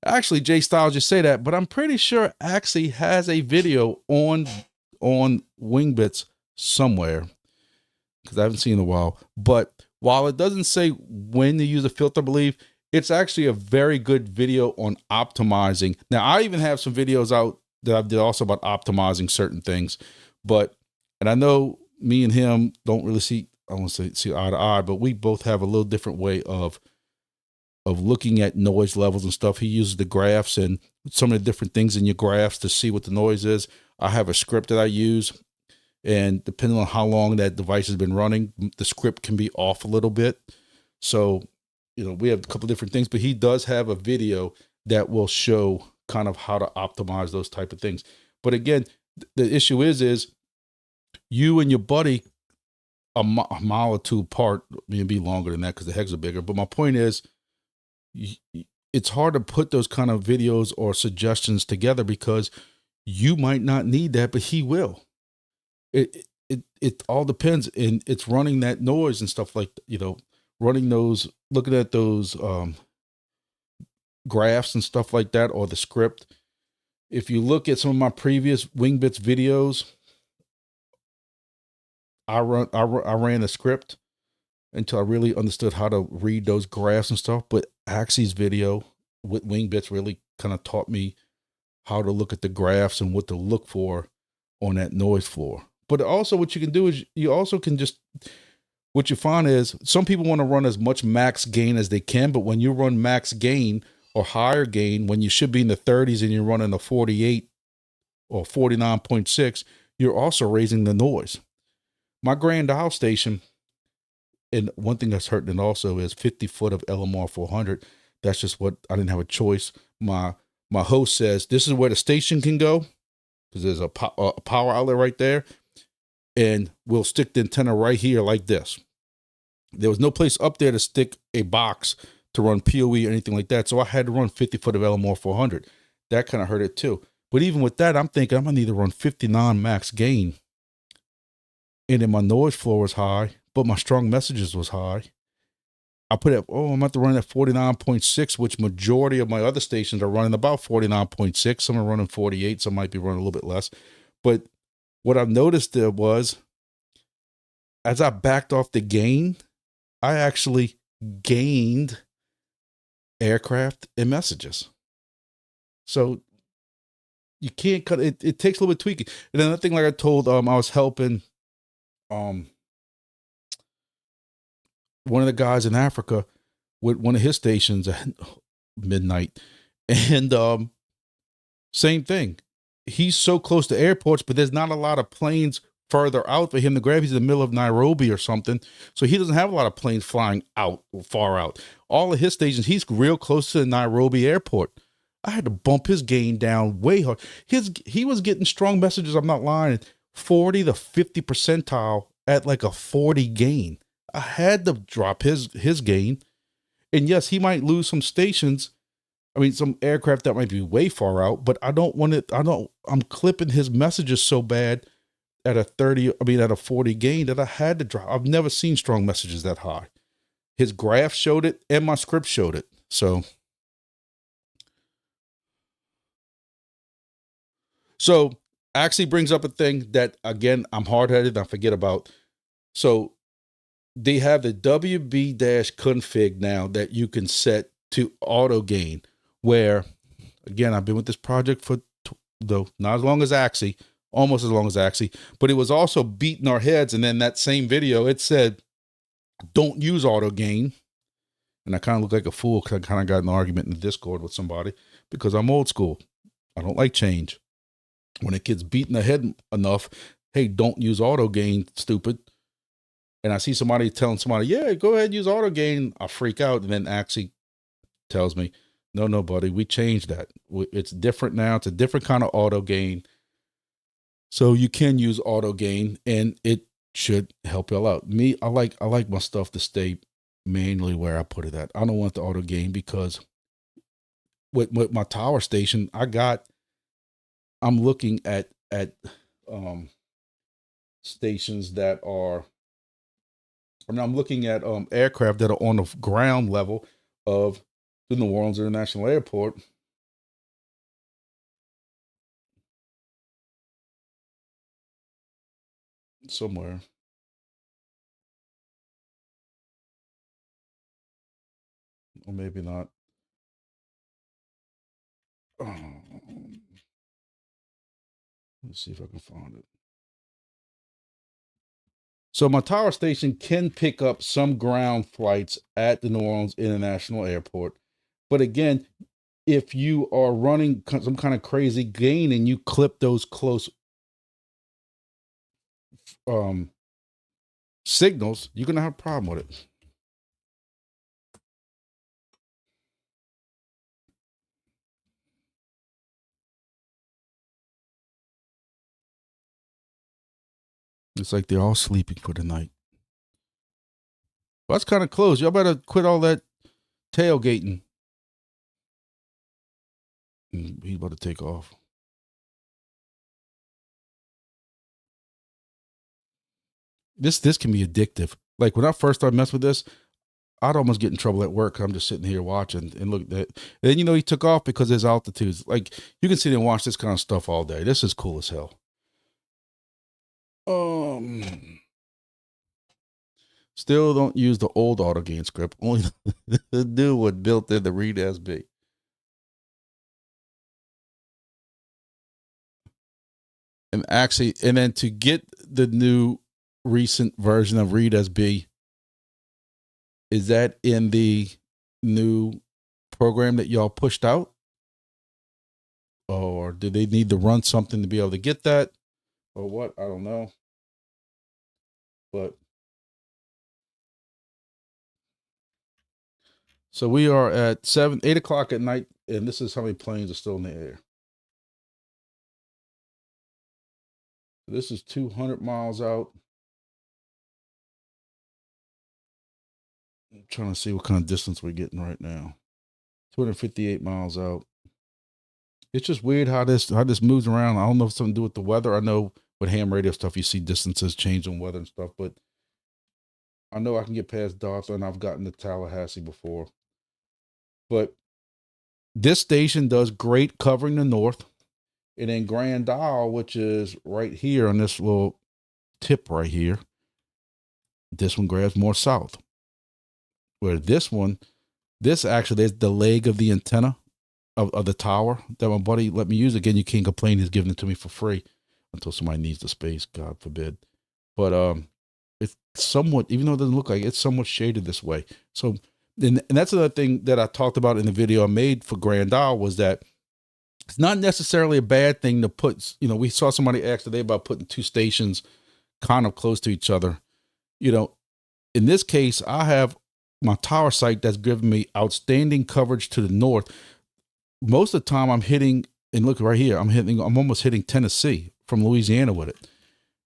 Actually, Jay Styles just say that, but I'm pretty sure actually has a video on Wingbits somewhere, because I haven't seen it in a while. But while it doesn't say when to use a filter, I believe it's actually a very good video on optimizing. Now, I even have some videos out that I did also about optimizing certain things. And I know me and him don't really see eye to eye, but we both have a little different way of looking at noise levels and stuff. He uses the graphs and some of the different things in your graphs to see what the noise is. I have a script that I use, and depending on how long that device has been running, the script can be off a little bit. So, we have a couple different things, but he does have a video that will show kind of how to optimize those type of things. But again, the issue is you and your buddy a mile or two apart, maybe longer than that because the heads are bigger. But my point is, it's hard to put those kind of videos or suggestions together because you might not need that, but he will. It all depends, and it's running that noise and stuff like, running those, looking at those graphs and stuff like that, or the script. If you look at some of my previous Wingbits videos, I ran a script until I really understood how to read those graphs and stuff. But Axie's video with Wingbits really kind of taught me how to look at the graphs and what to look for on that noise floor. But also what you can do is you also can just, what you find is some people want to run as much max gain as they can, but when you run max gain or higher gain, when you should be in the 30s and you're running a 48 or 49.6, you're also raising the noise. My Grand Isle station, and one thing that's hurting it also is 50 foot of LMR 400. That's just what, I didn't have a choice. My host says, this is where the station can go, because there's a power outlet right there, and we'll stick the antenna right here like this. There was no place up there to stick a box to run PoE or anything like that, so I had to run 50 foot of LMR 400. That kind of hurt it too. But even with that, I'm thinking I'm going to need to run 59 max gain. And then my noise floor was high, but my strong messages was high. I put it, I'm about to run at 49.6, which majority of my other stations are running about 49.6. Some are running 48, some might be running a little bit less. But what I've noticed there was, as I backed off the gain, I actually gained aircraft and messages. So you can't cut it. It takes a little bit of tweaking. And another thing, like I told, I was helping one of the guys in Africa with one of his stations at midnight. And same thing. He's so close to airports, but there's not a lot of planes further out for him to grab. He's in the middle of Nairobi or something. So he doesn't have a lot of planes flying out, far out. All of his stations, he's real close to the Nairobi airport. I had to bump his gain down way hard. He was getting strong messages, I'm not lying, 40 to 50 percentile at like a 40 gain. I had to drop his gain. And yes, he might lose some stations. I mean, some aircraft that might be way far out, but I don't want it. I'm clipping his messages so bad at a 40 gain that I had to drop. I've never seen strong messages that high. His graph showed it and my script showed it. So actually brings up a thing that, again, I'm hard-headed and I forget about. So they have the WB-config now that you can set to auto gain, where, again, I've been with this project for, though not as long as Axie, almost as long as Axie, but it was also beating our heads. And then that same video, it said, don't use auto gain. And I kind of look like a fool because I kind of got in an argument in the Discord with somebody because I'm old school. I don't like change. When it gets beaten the head enough, hey, don't use auto gain, stupid. And I see somebody telling somebody, yeah, go ahead, use auto gain. I freak out. And then Axie tells me, no, buddy, we changed that. It's different now. It's a different kind of auto gain. So you can use auto gain and it should help y'all out. Me, I like my stuff to stay manually where I put it at. I don't want the auto gain because with my tower station, I'm looking at stations that are, I'm looking at aircraft that are on the ground level of the New Orleans International Airport. Somewhere. Or maybe not. Let's see if I can find it. So my tower station can pick up some ground flights at the New Orleans International Airport. But again, if you are running some kind of crazy gain and you clip those close signals, you're going to have a problem with it. It's like they're all sleeping for the night. Well, that's kind of close. Y'all better quit all that tailgating. He's about to take off. This can be addictive. Like when I first started messing with this, I'd almost get in trouble at work. I'm just sitting here watching and look at that. And then, he took off because his altitudes. Like, you can sit and watch this kind of stuff all day. This is cool as hell. Still don't use the old auto gain script. Only the new one built in the read SB. And actually, and then to get the new recent version of read SB, is that in the new program that y'all pushed out? Or do they need to run something to be able to get that? Or what? I don't know. But so we are at 8 o'clock at night, and this is how many planes are still in the air. This is 200 miles out. I'm trying to see what kind of distance we're getting right now. 258 miles out. It's just weird how this moves around. I don't know if it's something to do with the weather. I know with ham radio stuff, you see distances change on weather and stuff, but I know I can get past Dothan, and I've gotten to Tallahassee before. But this station does great covering the north. And then Grand Isle, which is right here on this little tip right here, this one grabs more south. Where this actually is the leg of the antenna of the tower that my buddy let me use. Again, you can't complain. He's giving it to me for free until somebody needs the space, God forbid. But it's somewhat, even though it doesn't look like it, it's somewhat shaded this way. So, and that's another thing that I talked about in the video I made for Grand Isle was that it's not necessarily a bad thing to put, we saw somebody ask today about putting two stations kind of close to each other. In this case, I have my tower site that's giving me outstanding coverage to the north. Most of the time I'm hitting, and look right here, I'm almost hitting Tennessee from Louisiana with it.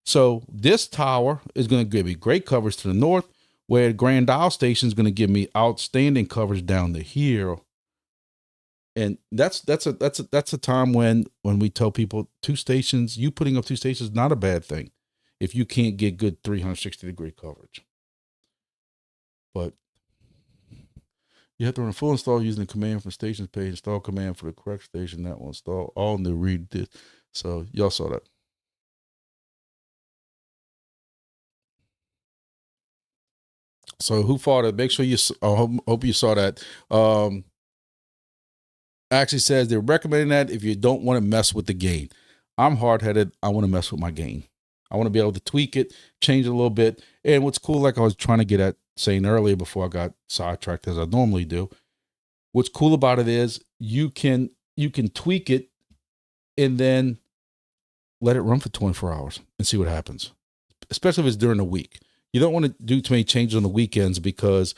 So this tower is going to give me great coverage to the north, where Grand Isle Station is going to give me outstanding coverage down to here. And that's a time when we tell people you putting up two stations is not a bad thing if you can't get good 360-degree coverage. But you have to run a full install using the command from stations page, install command for the correct station, that will install all new read this. So y'all saw that. So who fought it? Make sure you, hope you saw that. Actually says they're recommending that if you don't want to mess with the gain. I'm hard-headed. I want to mess with my gain. I want to be able to tweak it, change it a little bit. And what's cool, like I was trying to get at saying earlier before I got sidetracked as I normally do, what's cool about it is you can tweak it and then let it run for 24 hours and see what happens, especially if it's during the week. You don't want to do too many changes on the weekends because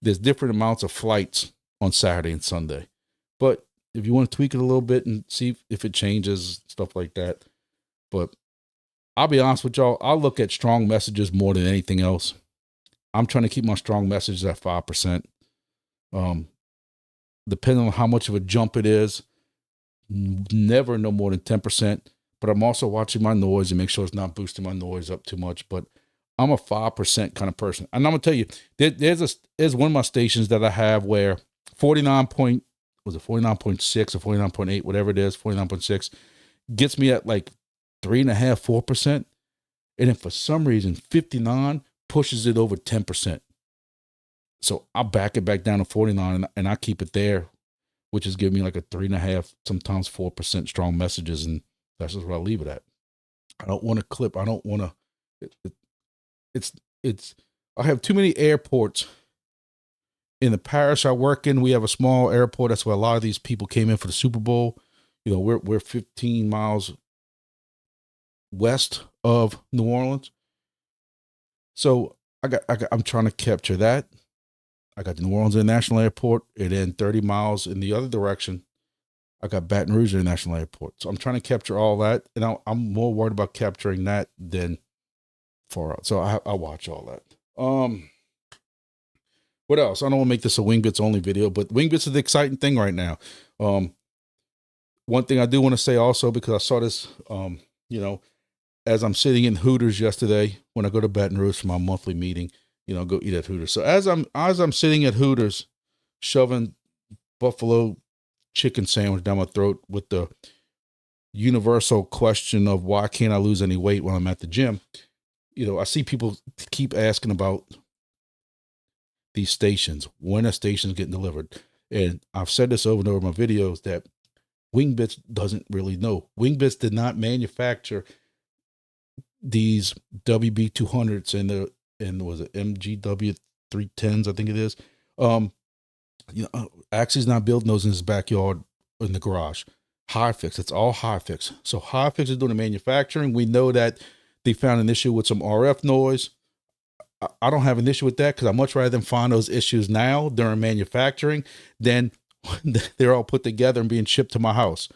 there's different amounts of flights on Saturday and Sunday. But if you want to tweak it a little bit and see if it changes, stuff like that. But I'll be honest with y'all, I look at strong messages more than anything else. I'm trying to keep my strong messages at 5%. Depending on how much of a jump it is, never no more than 10%. But I'm also watching my noise and make sure it's not boosting my noise up too much. But I'm a 5% kind of person. And I'm going to tell you, there's one of my stations that I have where 49.6 or 49.8, whatever it is, 49.6, gets me at like 3.5%, 4%. And then for some reason, 59 pushes it over 10%. So I'll back it back down to 49 and I keep it there, which is giving me like a 3.5, sometimes 4% strong messages. And that's just what I leave it at. I don't want to clip. I don't want to, I have too many airports. In the parish I work in, we have a small airport. That's where a lot of these people came in for the Super Bowl. We're 15 miles west of New Orleans. So I'm trying to capture that. I got the New Orleans International Airport, and then 30 miles in the other direction, I got Baton Rouge International Airport. So I'm trying to capture all that, and I'm more worried about capturing that than far out. So I watch all that. What else? I don't want to make this a Wingbits only video, but Wingbits is the exciting thing right now. One thing I do want to say also, because I saw this, as I'm sitting in Hooters yesterday when I go to Baton Rouge for my monthly meeting, go eat at Hooters. So as I'm sitting at Hooters, shoving buffalo chicken sandwich down my throat with the universal question of why can't I lose any weight when I'm at the gym, I see people keep asking about these stations, when a station's getting delivered. And I've said this over and over in my videos that Wingbits doesn't really know. Wingbits did not manufacture these WB200s and was it MGW 310s, I think it is. Axie's not building those in his backyard in the garage. Hi-Fix, it's all Hi-Fix. So Hi-Fix is doing the manufacturing. We know that they found an issue with some RF noise. I don't have an issue with that because I'd much rather than find those issues now during manufacturing than they're all put together and being shipped to my house.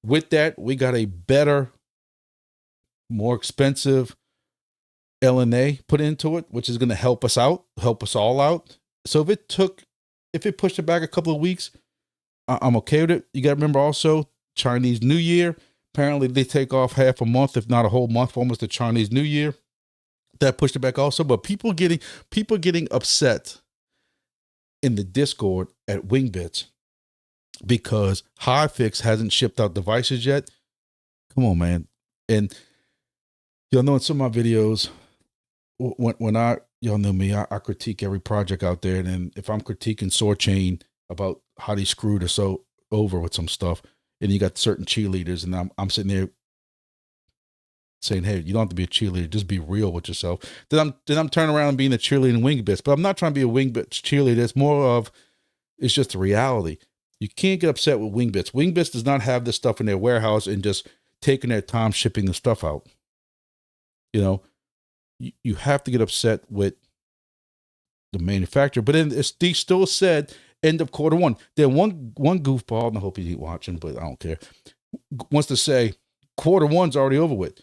With that, we got a better, more expensive LNA put into it, which is going to help us out, help us all out. So if it pushed it back a couple of weeks, I'm okay with it. You got to remember also Chinese New Year. Apparently they take off half a month, if not a whole month, for almost the Chinese New Year. That pushed it back also. But people getting upset in the Discord at Wingbits because Hi-Fix hasn't shipped out devices yet. Come on, man. And y'all know in some of my videos, when y'all know me, I critique every project out there. And if I'm critiquing Soarchain about how they screwed us so over with some stuff, and you got certain cheerleaders, and I'm sitting there saying, hey, you don't have to be a cheerleader, just be real with yourself. Then I'm turning around and being a cheerleader in Wingbits, but I'm not trying to be a Wingbits cheerleader. It's more of, it's just a reality. You can't get upset with Wingbits. Wingbits does not have this stuff in their warehouse and just taking their time shipping the stuff out. You have to get upset with the manufacturer, but then they still said end of quarter one. Then one goofball, and I hope he's watching, but I don't care, wants to say quarter one's already over with.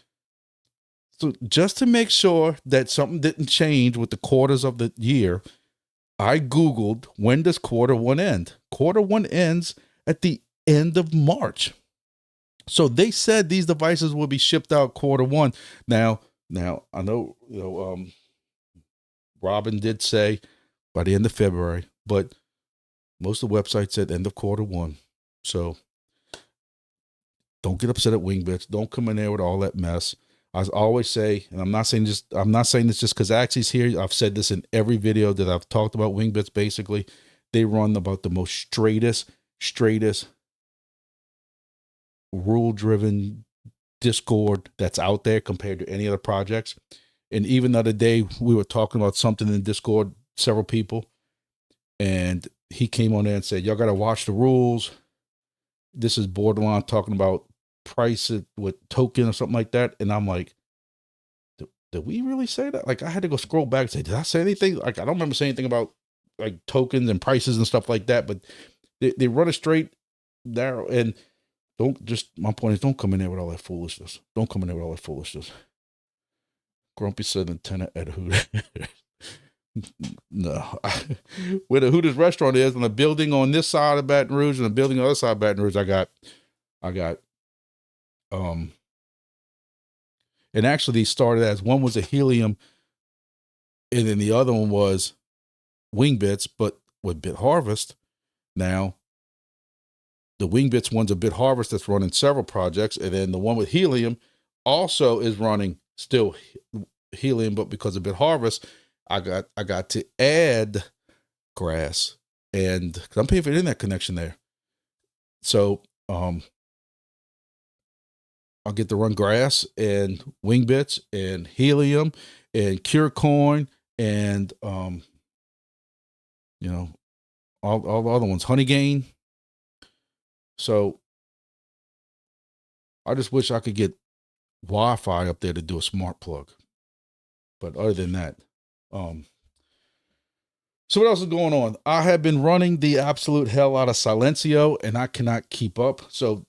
So just to make sure that something didn't change with the quarters of the year, I Googled, when does quarter one end? Quarter one ends at the end of March. So they said these devices will be shipped out quarter one. Now I know, Robin did say by the end of February, but most of the websites said end of quarter one. So don't get upset at Wingbits. Don't come in there with all that mess. I always say, and I'm not saying this just because Axie's here. I've said this in every video that I've talked about Wingbits. Basically, they run about the most straightest, rule-driven Discord that's out there compared to any other projects. And even the other day, we were talking about something in Discord, several people, and he came on there and said, y'all got to watch the rules. This is borderline talking about price it with token or something like that. And I'm like, did we really say that? Like, I had to go scroll back and say, did I say anything? Like, I don't remember saying anything about like tokens and prices and stuff like that, but they run it straight there. And my point is, don't come in there with all that foolishness. Grumpy Southern tenant at Hooters. No, where the Hooters restaurant is, on a building on this side of Baton Rouge and a building on the other side of Baton Rouge, I got, and actually these started as, one was a Helium and then the other one was Wingbits, but with Bit Harvest. Now the Wingbits one's a Bit Harvest that's running several projects, and then the one with Helium also is running still Helium, but because of Bit Harvest, I got to add grass, and 'cause I'm paying for the internet connection there. So I'll get to run grass and Wingbits and Helium and Curecoin and all the other ones, Honey Gain. So I just wish I could get Wi-Fi up there to do a smart plug. But other than that, so what else is going on? I have been running the absolute hell out of Silencio, and I cannot keep up. So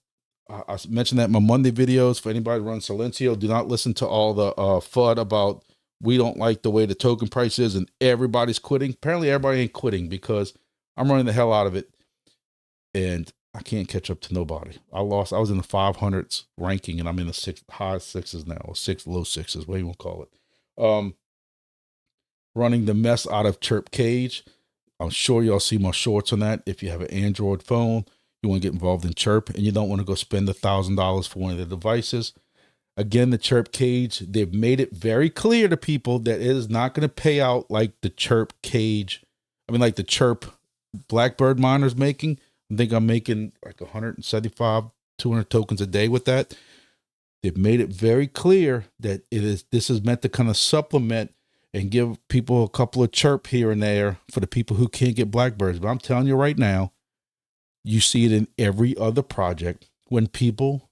I mentioned that in my Monday videos. For anybody who runs Silencio, do not listen to all the FUD about we don't like the way the token price is and everybody's quitting. Apparently everybody ain't quitting, because I'm running the hell out of it, and I can't catch up to nobody. I was in the 500s ranking, and I'm in the high sixes now, or low sixes, what do you want to call it? running the mess out of Chirp Cage. I'm sure y'all see my shorts on that. If you have an Android phone, you want to get involved in Chirp, and you don't want to go spend $1,000 for one of the devices. Again, the Chirp Cage, they've made it very clear to people that it is not going to pay out like the Chirp Cage. I mean, like the Chirp Blackbird miner's making. I think I'm making like 175, 200 tokens a day with that. They've made it very clear that this is meant to kind of supplement and give people a couple of chirp here and there for the people who can't get Blackbirds. But I'm telling you right now, you see it in every other project when people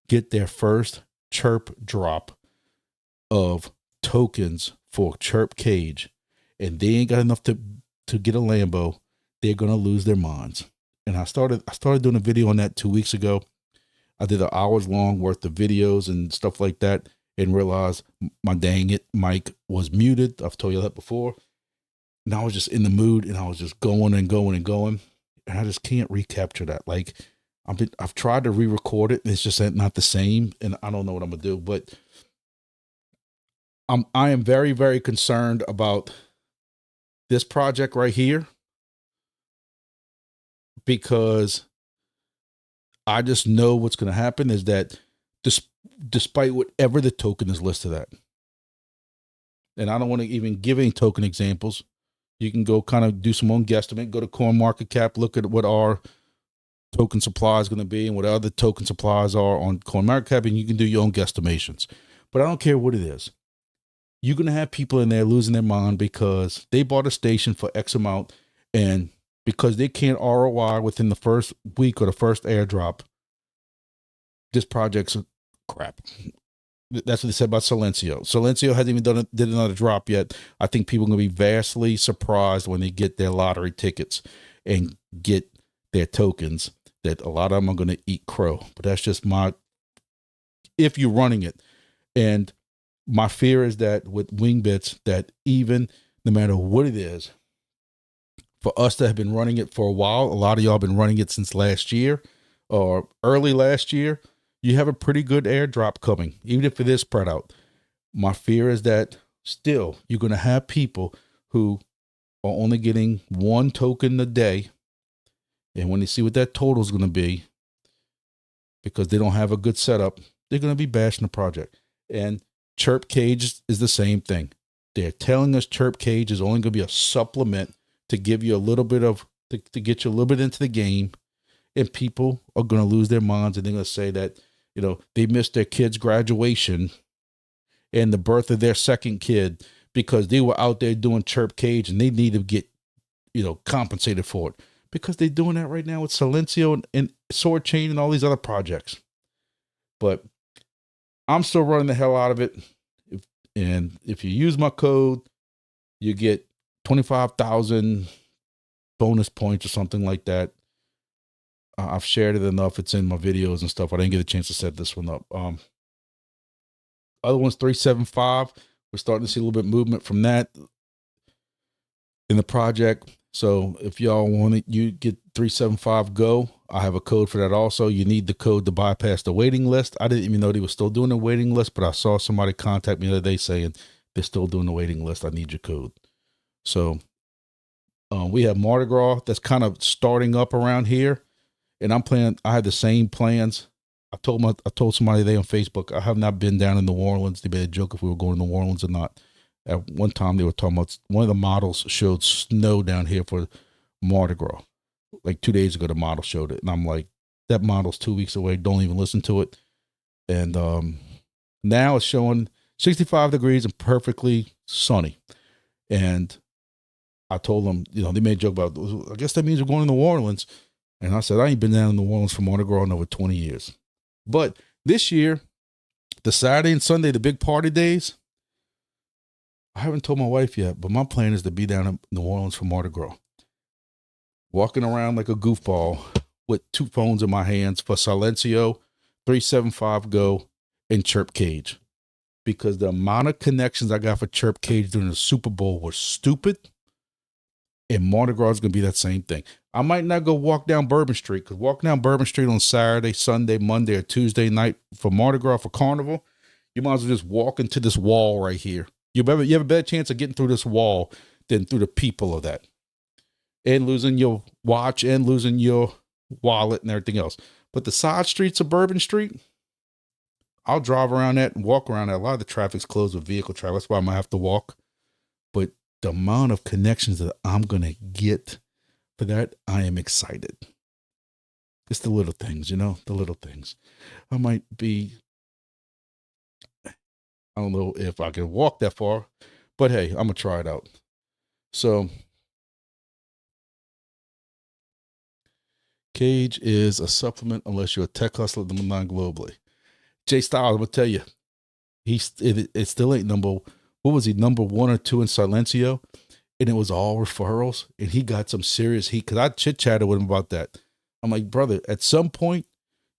get their first chirp drop of tokens for Chirp Cage and they ain't got enough to get a Lambo, they're going to lose their minds. And I started doing a video on that 2 weeks ago. I did an hours long worth of videos and stuff like that and realized my dang it mic was muted. I've told you that before. And I was just in the mood and I was just going and going and going. And I just can't recapture that. Like I've tried to re-record it and it's just not the same. And I don't know what I'm gonna do, but I am very, very concerned about this project right here because I just know what's going to happen is that despite whatever the token is listed at, and I don't want to even give any token examples, you can go kind of do some own guesstimate, go to CoinMarketCap, look at what our token supply is going to be and what other token supplies are on CoinMarketCap, and you can do your own guesstimations. But I don't care what it is. You're going to have people in there losing their mind because they bought a station for X amount, and because they can't ROI within the first week or the first airdrop, this project's crap. That's what they said about Silencio. Silencio hasn't even did another drop yet. I think people are going to be vastly surprised when they get their lottery tickets and get their tokens that a lot of them are going to eat crow. But that's just if you're running it. And my fear is that with Wingbits, that even no matter what it is, for us to have been running it for a while, a lot of y'all have been running it since last year or early last year, you have a pretty good airdrop coming, even if it is spread out. My fear is that still you're going to have people who are only getting one token a day. And when they see what that total is going to be, because they don't have a good setup, they're going to be bashing the project. And Chirp Cage is the same thing. They're telling us Chirp Cage is only going to be a supplement to give you a little bit of, to get you a little bit into the game. And people are going to lose their minds and they're going to say that, you know, they missed their kid's graduation and the birth of their second kid because they were out there doing Chirp Cage and they need to get, you know, compensated for it because they're doing that right now with Silencio and Soarchain and all these other projects. But I'm still running the hell out of it. If you use my code, you get 25,000 bonus points or something like that. I've shared it enough. It's in my videos and stuff. I didn't get a chance to set this one up. Other one's 375. We're starting to see a little bit of movement from that in the project. So if y'all want it, you get 375 go. I have a code for that also. You need the code to bypass the waiting list. I didn't even know they were still doing the waiting list, but I saw somebody contact me the other day saying they're still doing the waiting list. I need your code. So we have Mardi Gras that's kind of starting up around here. And I had the same plans. I told somebody today on Facebook, I have not been down in New Orleans. They made a joke if we were going to New Orleans or not. At one time they were talking about one of the models showed snow down here for Mardi Gras. Like 2 days ago, the model showed it. And I'm like, that model's 2 weeks away. Don't even listen to it. And now it's showing 65 degrees and perfectly sunny. And I told them, you know, they made a joke about, I guess that means we're going to New Orleans. And I said, I ain't been down in New Orleans for Mardi Gras in over 20 years. But this year, the Saturday and Sunday, the big party days, I haven't told my wife yet, but my plan is to be down in New Orleans for Mardi Gras. Walking around like a goofball with 2 phones in my hands for Silencio, 375 Go, and Chirp Cage. Because the amount of connections I got for Chirp Cage during the Super Bowl was stupid. And Mardi Gras is going to be that same thing. I might not go walk down Bourbon Street, because walking down Bourbon Street on Saturday, Sunday, Monday, or Tuesday night for Mardi Gras for Carnival, you might as well just walk into this wall right here You have a better chance of getting through this wall than through the people of that, and losing your watch and losing your wallet and everything else. But the side streets of Bourbon Street, I'll drive around that and walk around that. A lot of the traffic's closed with vehicle traffic. That's why I might have to walk. But the amount of connections that I'm going to get for that, I am excited. It's the little things, you know, the little things. I might be, I don't know if I can walk that far, but hey, I'm going to try it out. So, Cage is a supplement unless you're a tech hustler globally. Jay Styles, I'm going to tell you, it still ain't what was he, number 1 or 2 in Silencio? And it was all referrals. And he got some serious heat because I chit-chatted with him about that. I'm like, brother, at some point,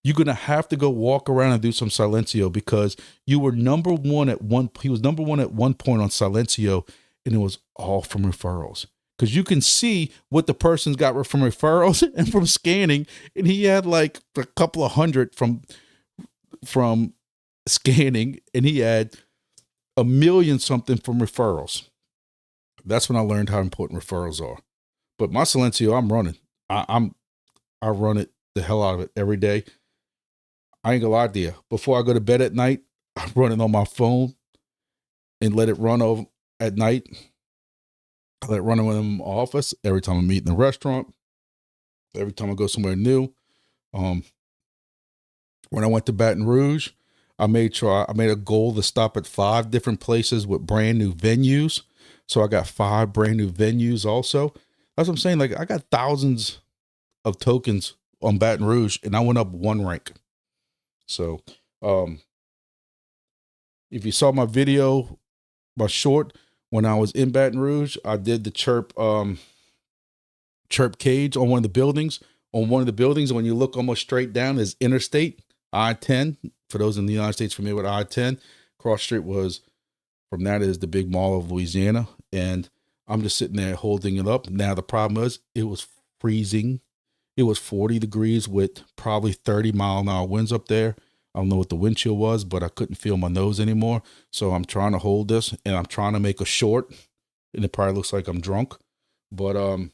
you're going to have to go walk around and do some Silencio because you were number 1 at one. He was number 1 at one point on Silencio, and it was all from referrals. Because you can see what the person's got from referrals and from scanning. And he had like a couple of hundred from scanning, and he had 1 million something from referrals. That's when I learned how important referrals are. But my Silencio, I'm running. I run it the hell out of it every day. I ain't gonna lie to you. Before I go to bed at night, I run it on my phone and let it run over at night. I let it run in my office every time I'm eating in a restaurant, every time I go somewhere new. When I went to Baton Rouge, I made a goal to stop at 5 different places with brand new venues. So I got 5 brand new venues also. That's what I'm saying. Like, I got thousands of tokens on Baton Rouge, and I went up 1 rank. So, if you saw my video, my short, when I was in Baton Rouge, I did the chirp cage on one of the buildings. On one of the buildings, when you look almost straight down, is Interstate I-10. For those in the United States familiar with I-10, cross street from that is the big mall of Louisiana. And I'm just sitting there holding it up. Now, the problem was it was freezing. It was 40 degrees with probably 30-mile-an-hour winds up there. I don't know what the wind chill was, but I couldn't feel my nose anymore. So I'm trying to hold this, and I'm trying to make a short, and it probably looks like I'm drunk. But I'm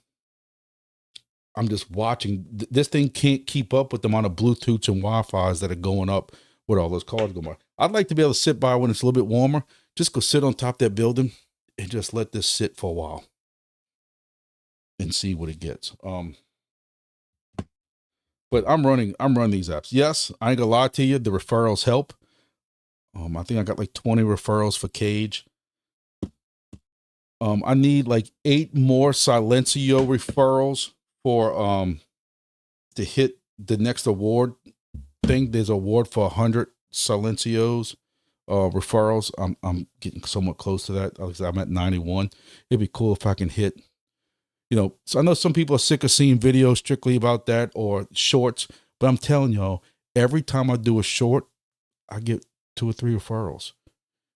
just watching. This thing can't keep up with the amount of Bluetooths and Wi-Fis that are going up with all those cars going by. I'd like to be able to sit by when it's a little bit warmer. Just go sit on top of that building and just let this sit for a while and see what it gets. But I'm running these apps. Yes, I ain't gonna lie to you. The referrals help. I think I got like 20 referrals for Cage. I need like 8 more Silencio referrals for to hit the next award thing. There's an award for 100 Silencios referrals. I'm getting somewhat close to that. I'm at 91. It'd be cool if I can hit. You know, so I know some people are sick of seeing videos strictly about that or shorts, but I'm telling y'all, every time I do a short, I get 2 or 3 referrals.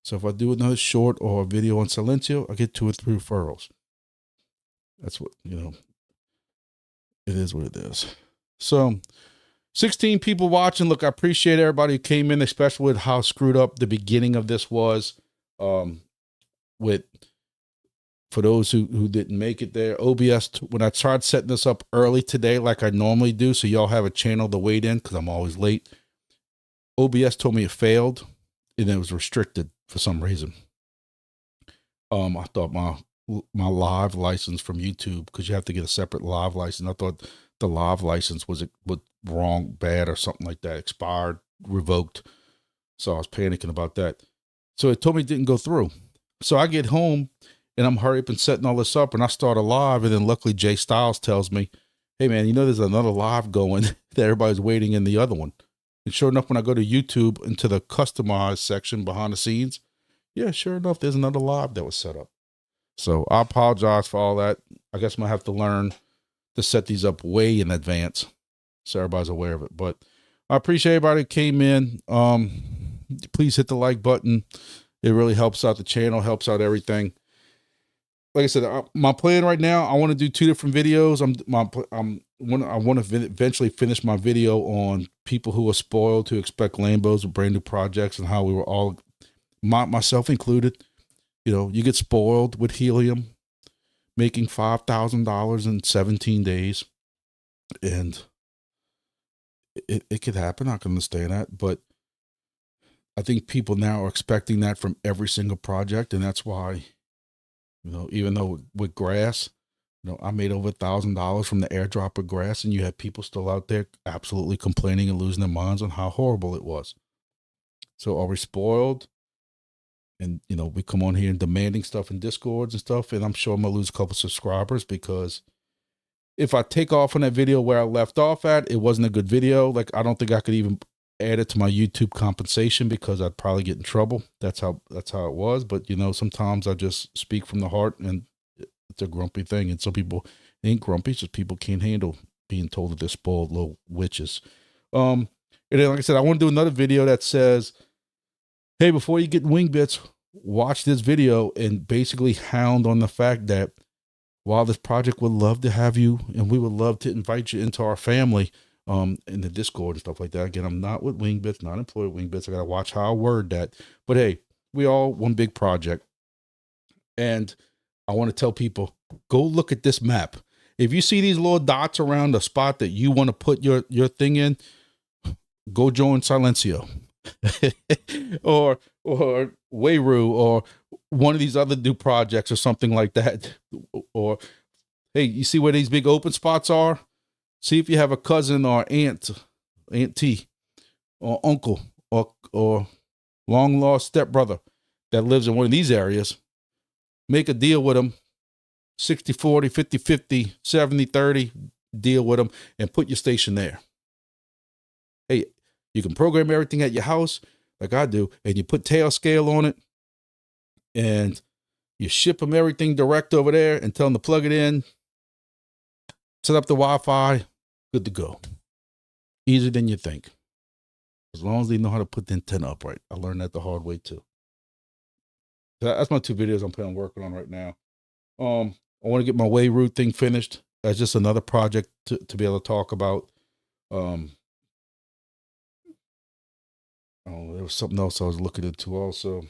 So if I do another short or a video on Silencio, I get 2 or 3 referrals. That's what, you know, it is what it is. So 16 people watching. Look, I appreciate everybody who came in, especially with how screwed up the beginning of this was. For those who didn't make it there, OBS, when I tried setting this up early today, like I normally do, so y'all have a channel to wait in because I'm always late, OBS told me it failed and it was restricted for some reason. I thought my live license from YouTube, because you have to get a separate live license. I thought the live license was wrong, bad, or something like that, expired, revoked. So I was panicking about that. So it told me it didn't go through. So I get home and I'm hurry up and setting all this up, and I start a live, and then luckily Jay Styles tells me, hey man, you know, there's another live going that everybody's waiting in the other one. And sure enough, when I go to YouTube into the customized section behind the scenes, yeah, sure enough, there's another live that was set up. So I apologize for all that. I guess I'm gonna have to learn to set these up way in advance so everybody's aware of it. But I appreciate everybody who came in. Please hit the like button. It really helps out the channel, helps out everything. Like I said, my plan right now, I want to do 2 different videos. I want to eventually finish my video on people who are spoiled to expect Lambos with brand new projects and how we were all, myself included, You get spoiled with helium, making $5,000 in 17 days. And it could happen. I can understand that. But I think people now are expecting that from every single project. And that's why, even though with grass, I made over $1,000 from the airdrop of grass, and you had people still out there absolutely complaining and losing their minds on how horrible it was. So are we spoiled? And, we come on here and demanding stuff in Discords and stuff, and I'm sure I'm going to lose a couple subscribers because if I take off on that video where I left off at, it wasn't a good video. Like, I don't think I could even add it to my YouTube compensation because I'd probably get in trouble. That's how it was. But, sometimes I just speak from the heart, and it's a grumpy thing. And some people ain't grumpy, it's just people can't handle being told that they're spoiled little witches. And then, like I said, I want to do another video that says, hey, before you get Wingbits, watch this video and basically hound on the fact that while this project would love to have you and we would love to invite you into our family in the Discord and stuff like that. Again, I'm not with Wingbits, not employed with Wingbits. I got to watch how I word that. But hey, we all one big project. And I want to tell people, go look at this map. If you see these little dots around the spot that you want to put your thing in, go join Silencio. or Wayru or one of these other new projects or something like that. Or, hey, you see where these big open spots are? See if you have a cousin or auntie or uncle or long lost stepbrother that lives in one of these areas. Make a deal with them, 60-40, 50-50, 70-30, deal with them and put your station there. Hey, you can program everything at your house like I do, and you put tail scale on it, and you ship them everything direct over there and tell them to plug it in, set up the Wi-Fi, good to go. Easier than you think. As long as they know how to put the antenna up right. I learned that the hard way too. That's my 2 videos I'm planning on working on right now. I want to get my Wayroot thing finished. That's just another project to be able to talk about. There was something else I was looking into also.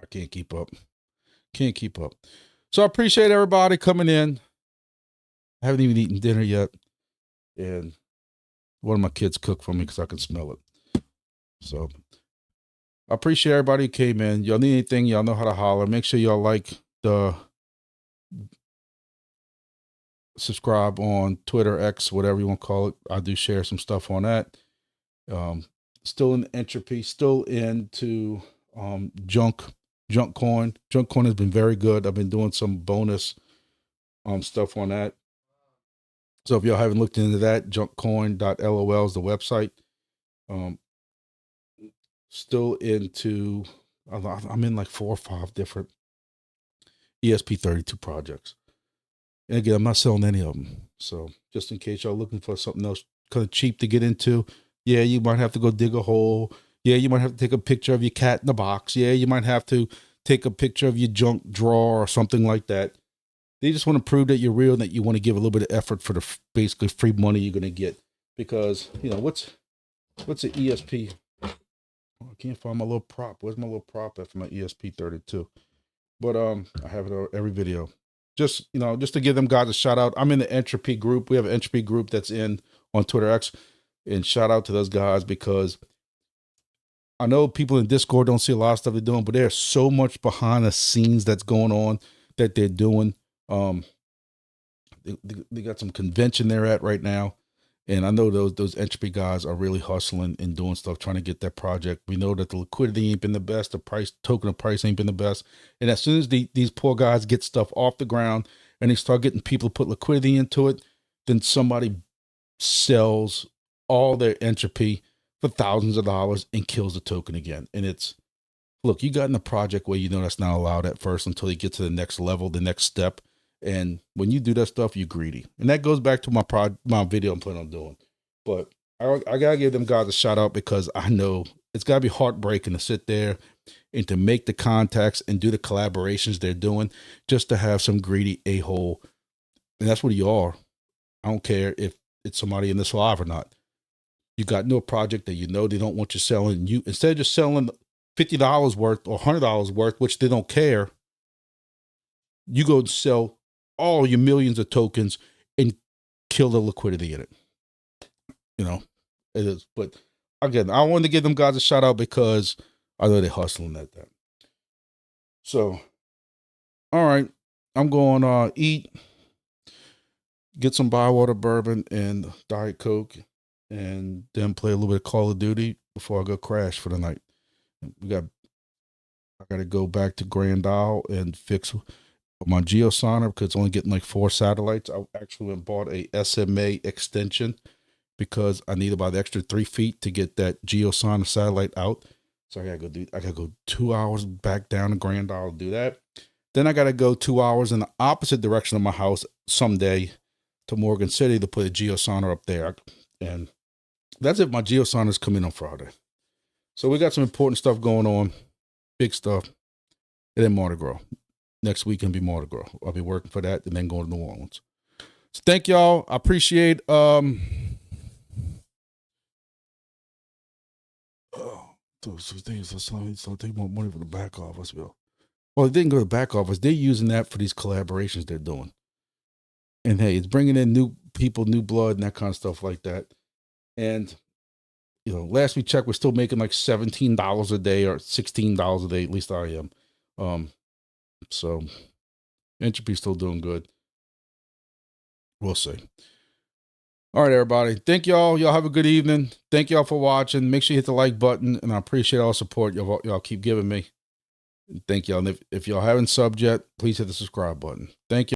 I can't keep up. So I appreciate everybody coming in. I haven't even eaten dinner yet. And one of my kids cooked for me because I can smell it. So I appreciate everybody who came in. Y'all need anything, y'all know how to holler. Make sure y'all subscribe on Twitter, X, whatever you want to call it. I do share some stuff on that. Still in entropy, still into junk coin. Junk coin has been very good. I've been doing some bonus stuff on that. So if y'all haven't looked into that, junkcoin.lol is the website. Still into, I'm in like 4 or 5 different ESP32 projects. And again, I'm not selling any of them. So just in case y'all looking for something else kind of cheap to get into, yeah, you might have to go dig a hole. Yeah, you might have to take a picture of your cat in the box. Yeah, you might have to take a picture of your junk drawer or something like that. They just want to prove that you're real and that you want to give a little bit of effort for the basically free money you're going to get. Because, what's an ESP? Oh, I can't find my little prop. Where's my little prop at for my ESP32? But I have it on every video. Just to give them guys a shout out. I'm in the entropy group. We have an entropy group that's on Twitter X. And shout out to those guys because I know people in Discord don't see a lot of stuff they're doing, but there's so much behind the scenes that's going on that they're doing. They got some convention they're at right now. And I know those entropy guys are really hustling and doing stuff, trying to get that project. We know that the liquidity ain't been the best. The token of price ain't been the best. And as soon as these poor guys get stuff off the ground and they start getting people to put liquidity into it, then somebody sells all their entropy for thousands of dollars and kills the token again. And look, you got in a project where that's not allowed at first until you get to the next level, the next step. And when you do that stuff, you're greedy. And that goes back to my video I'm planning on doing. But I got to give them guys a shout out because I know it's got to be heartbreaking to sit there and to make the contacts and do the collaborations they're doing just to have some greedy a-hole. And that's what you are. I don't care if it's somebody in this live or not. You got no project that they don't want you selling. You instead of just selling $50 worth or $100 worth, which they don't care. You go and sell all your millions of tokens and kill the liquidity in it. You know, it is. But again, I wanted to give them guys a shout out because I know they're hustling at that. So, all right, I'm going to eat, get some Bywater bourbon and Diet Coke, and then play a little bit of Call of Duty before I go crash for the night. I got to go back to Grand Isle and fix my geosonner because it's only getting like 4 satellites. I actually went and bought a SMA extension because I need about the extra 3 feet to get that geosonner satellite out. So I gotta go 2 hours back down to Grand Isle to do that. Then I gotta go 2 hours in the opposite direction of my house someday to Morgan City to put a geosonner up there. And that's if my geosonners come in on Friday. So we got some important stuff going on, big stuff. And then Mardi Gras. Next week can be Mardi Gras. I'll be working for that and then going to New Orleans. So thank y'all. I appreciate those things. So they want money for the back office. Well, they didn't go to the back office. They're using that for these collaborations they're doing. And hey, it's bringing in new people, new blood, and that kind of stuff like that. And last we checked, we're still making like $17 a day or $16 a day. At least I am. So Entropy's still doing good. We'll see. All right, everybody. Thank y'all. Y'all have a good evening. Thank y'all for watching. Make sure you hit the like button, and I appreciate all the support y'all keep giving me. Thank y'all. And if y'all haven't subbed yet, please hit the subscribe button. Thank you.